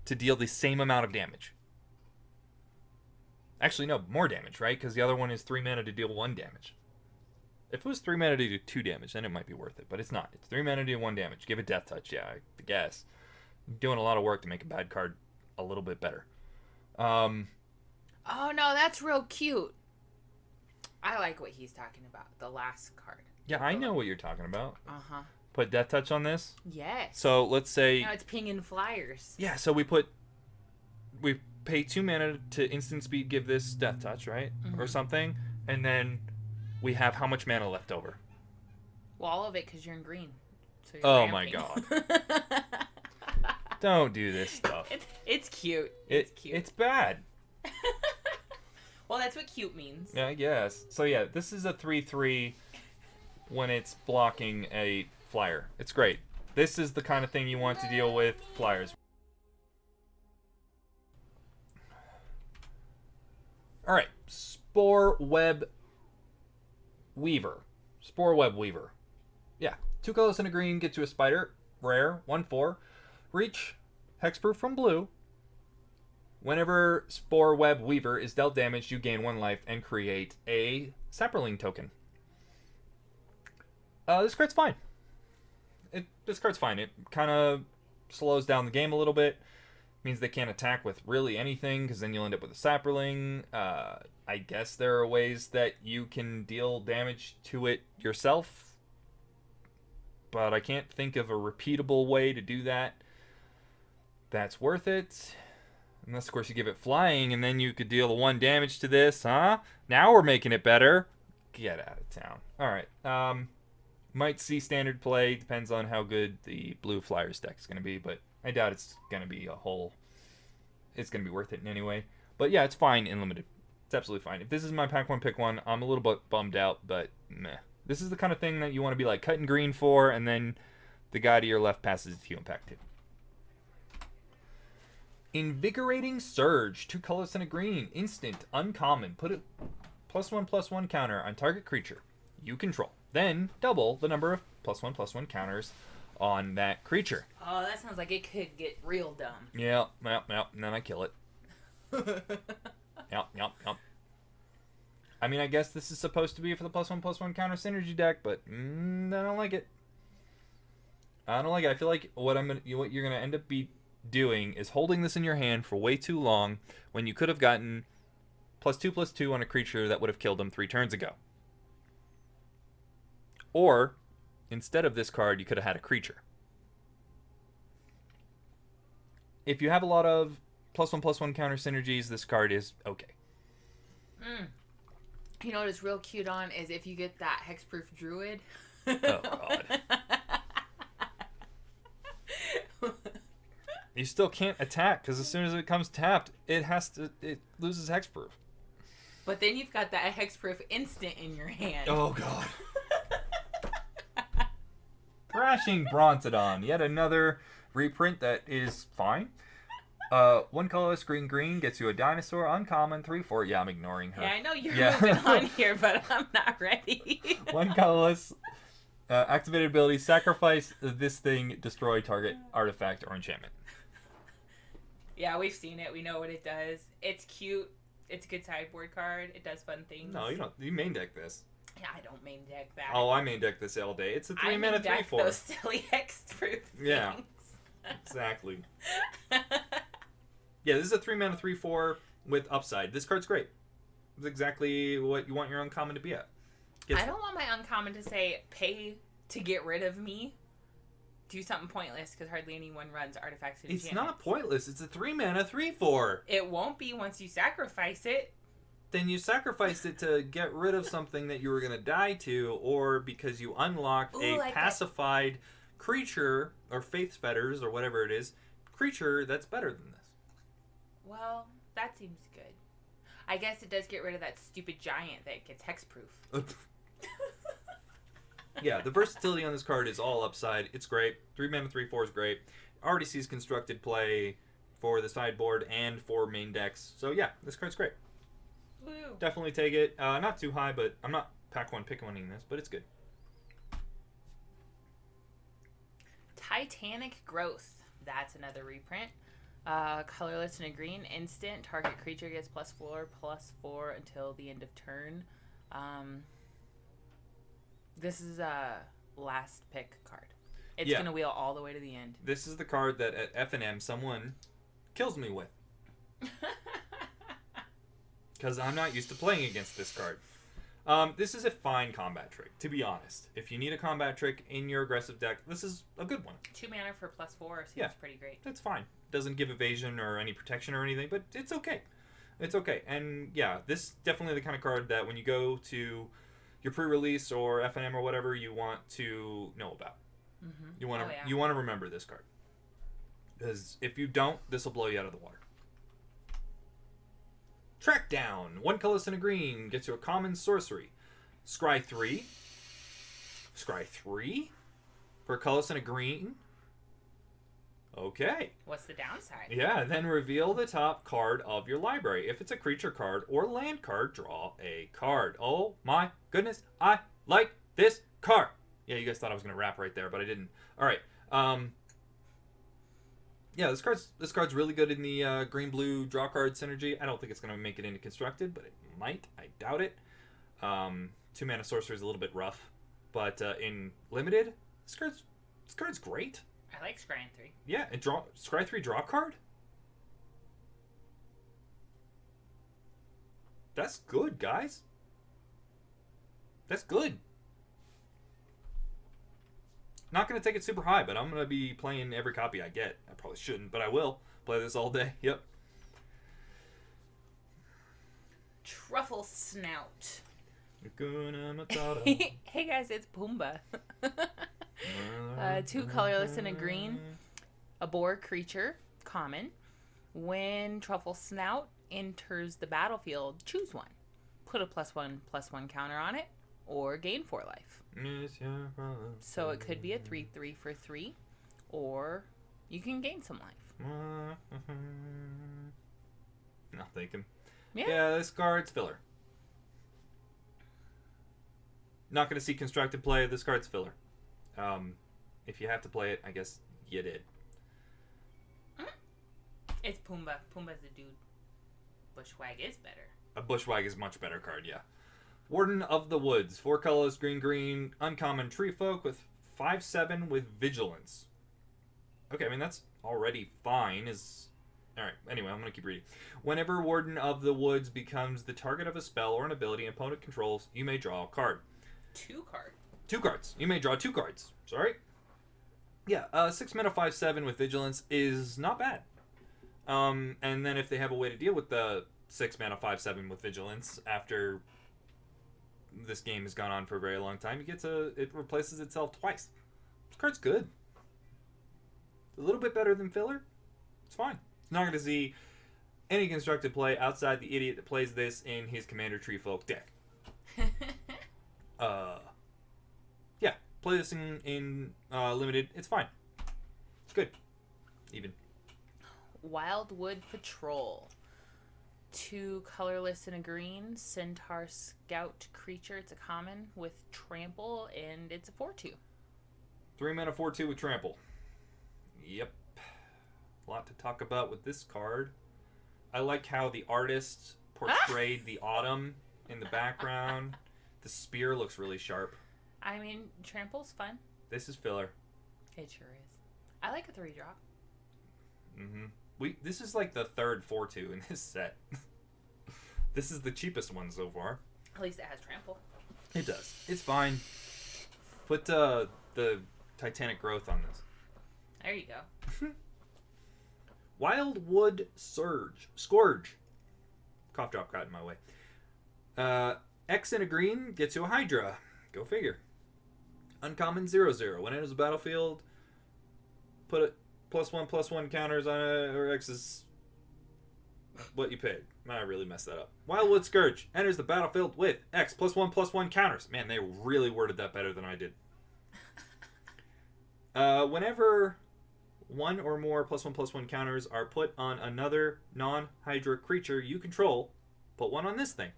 to deal the same amount of damage. Actually, no, more damage, right? Because the other one is 3 mana to deal 1 damage. If it was 3 mana to do 2 damage, then it might be worth it. But it's not. It's 3 mana to do 1 damage. Give it Death Touch, yeah, I guess. You're doing a lot of work to make a bad card a little bit better. Oh, no, that's real cute. I like what he's talking about. The last card. Yeah, I know what you're talking about. Uh-huh. Put Death Touch on this? Yes. So let's say... Now it's pinging flyers. Yeah, so we pay 2 mana to instant speed give this Death Touch, right? Mm-hmm. Or something. And then we have how much mana left over? Well, all of it because you're in green. So you're Oh ramping. my god. Don't do this stuff. It's cute. It's cute. It's bad. Well, that's what cute means. Yeah, I guess. So yeah, this is a 3/3 when it's blocking a flyer. It's great. This is the kind of thing you want to deal with flyers. Alright, Spore Web Weaver. Spore Web Weaver. Yeah, 2 colors and a green, get you a spider. Rare, 1/4. Reach, hexproof from blue. Whenever Spore Web Weaver is dealt damage, you gain 1 life and create a Sapperling token. This card's fine. This card's fine. It kind of slows down the game a little bit. Means they can't attack with really anything, because then you'll end up with a Sapperling. I guess there are ways that you can deal damage to it yourself, but I can't think of a repeatable way to do that that's worth it. Unless, of course, you give it flying, and then you could deal the 1 damage to this, huh? Now we're making it better. Get out of town. Alright, might see standard play. Depends on how good the blue Flyers deck is going to be, but I doubt it's going to be it's going to be worth it in any way. But yeah, it's fine in limited. It's absolutely fine. If this is my pack 1, pick 1, I'm a little bit bummed out, but meh. This is the kind of thing that you want to be like cutting green for, and then the guy to your left passes it to you in pack 2. Invigorating Surge, 2 colors and a green, instant, uncommon. Put a +1/+1 counter on target creature you control. Then double the number of +1/+1 counters on that creature. Oh, that sounds like it could get real dumb. Yeah, and then I kill it. Yep. I mean, I guess this is supposed to be for the +1/+1 counter synergy deck, but I don't like it. I feel like what you're gonna end up doing is holding this in your hand for way too long when you could have gotten +2/+2 on a creature that would have killed him 3 turns ago. Or, instead of this card, you could have had a creature. If you have a lot of +1/+1 counter synergies, this card is okay. You know what is real cute on is if you get that hexproof druid. Oh, God. You still can't attack because as soon as it comes tapped, it loses hexproof. But then you've got that hexproof instant in your hand. Oh god. Crashing Brontodon, yet another reprint that is fine. One colorless green gets you a dinosaur, uncommon, 3/4. Yeah, I'm ignoring her. Yeah, I know you're moving on here, but I'm not ready. One colorless, activated ability, sacrifice this thing, destroy target artifact or enchantment. Yeah, we've seen it. We know what it does. It's cute. It's a good sideboard card. It does fun things. No, you don't. You main deck this. Yeah, I don't main deck that. Oh, I main deck this all day. It's a 3-mana 3/4. Those silly hexproof things. Yeah, exactly. Yeah, this is a 3-mana 3/4 with upside. This card's great. It's exactly what you want your uncommon to be at. I don't want my uncommon to say pay to get rid of me. Do something pointless because hardly anyone runs artifacts and It's enchantments. not pointless. It's a 3-mana 3/4. It won't be once you sacrifice it. Then you sacrificed it to get rid of something that you were going to die to, or because you unlocked a like pacified creature, or Faith's Fetters, or whatever it is, creature that's better than this. Well, that seems good. I guess it does get rid of that stupid giant that gets hexproof. Yeah, the versatility on this card is all upside. It's great. 3-mana 3/4 is great. Already sees constructed play for the sideboard and for main decks. So yeah, this card's great. Woo. Definitely take it. Not too high, but I'm not pack one, pick one-ing this, but it's good. Titanic Growth. That's another reprint. Colorless and a green. Instant. Target creature gets +4/+4 until the end of turn. This is a last pick card. It's going to wheel all the way to the end. This is the card that at F&M someone kills me with. Because I'm not used to playing against this card. This is a fine combat trick, to be honest. If you need a combat trick in your aggressive deck, this is a good one. 2 mana for +4 seems pretty great. That's fine. Doesn't give evasion or any protection or anything, but it's okay. It's okay. And yeah, this is definitely the kind of card that when you go to your pre-release or F&M or whatever, you want to know about. Mm-hmm. You want to remember this card. Because if you don't, this will blow you out of the water. Track down. One colorless and a green gets you a common sorcery. Scry 3. Scry 3 for a colorless and a green. Okay. What's the downside? Yeah, then reveal the top card of your library. If it's a creature card or land card, draw a card. Oh my goodness, I like this card. Yeah, you guys thought I was going to rap right there, but I didn't. All right. Yeah, this card's really good in the green-blue draw card synergy. I don't think it's going to make it into constructed, but it might. I doubt it. 2-mana sorcery is a little bit rough, but in limited, this card's great. I like Scrying 3. Yeah, and Scry 3 draw card? That's good, guys. That's good. Not going to take it super high, but I'm going to be playing every copy I get. I probably shouldn't, but I will. Play this all day. Yep. Truffle Snout. Hey Hey guys, it's Pumbaa. 2 colorless and a green. A boar creature, common. When Truffle Snout enters the battlefield, choose one. Put a +1/+1 counter on it, or gain 4 life. So it could be a 3/3 for 3, or you can gain some life. No, thank him. Yeah, this card's filler. Not going to see constructed play. This card's filler. If you have to play it, I guess you did. It's Pumbaa. Pumbaa's the dude. Bushwag is better. A Bushwag is a much better card, yeah. Warden of the Woods. 4 colors, green, uncommon tree folk with 5/7 with vigilance. Okay, I mean, that's already fine. Alright, anyway, I'm going to keep reading. Whenever Warden of the Woods becomes the target of a spell or an ability an opponent controls, you may draw a card. 2 cards. 2 cards. You may draw 2 cards. Sorry. Yeah, 6 mana 5/7 with vigilance is not bad. And then if they have a way to deal with the 6 mana 5/7 with vigilance after this game has gone on for a very long time, it replaces itself twice. This card's good. A little bit better than filler, It's fine. It's not going to see any constructed play outside the idiot that plays this in his Commander Treefolk deck. Yeah, play this in limited. It's fine. It's good. Even. Wildwood Patrol. 2 colorless and a green. Centaur Scout creature. It's a common with trample, and it's a 4/2. 3 mana 4/2 with trample. Yep. A lot to talk about with this card. I like how the artist portrayed the autumn in the background. The spear looks really sharp. I mean, trample's fun. This is filler. It sure is. I like a 3-drop. This is like the third 4/2 in this set. This is the cheapest one so far. At least it has trample. It does. It's fine. Put the Titanic Growth on this. There you go. Wildwood Scourge. Cough drop got in my way. X and a green gets you a Hydra. Go figure. Uncommon 0/0. When it enters the battlefield, put it +1/+1 counters on it, or X is what you paid. I really messed that up. Wildwood Scourge enters the battlefield with X +1/+1 counters. Man, they really worded that better than I did. Whenever one or more +1/+1 counters are put on another non-Hydra creature you control, put one on this thing.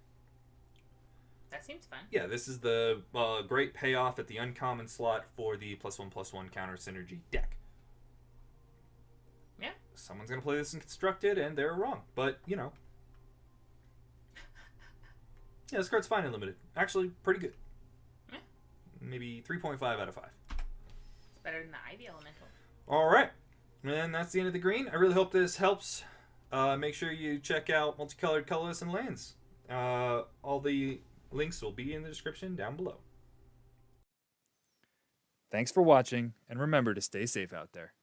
That seems fun. Yeah, this is the great payoff at the uncommon slot for the +1/+1 counter synergy deck. Yeah. Someone's going to play this in Constructed, and they're wrong. But, you know. Yeah, this card's fine in Limited. Actually, pretty good. Yeah. Maybe 3.5 out of 5. It's better than the Ivy Elemental. All right. And that's the end of the green. I really hope this helps. Make sure you check out Multicolored, Colorless, and Lands. All the links will be in the description down below. Thanks for watching, and remember to stay safe out there.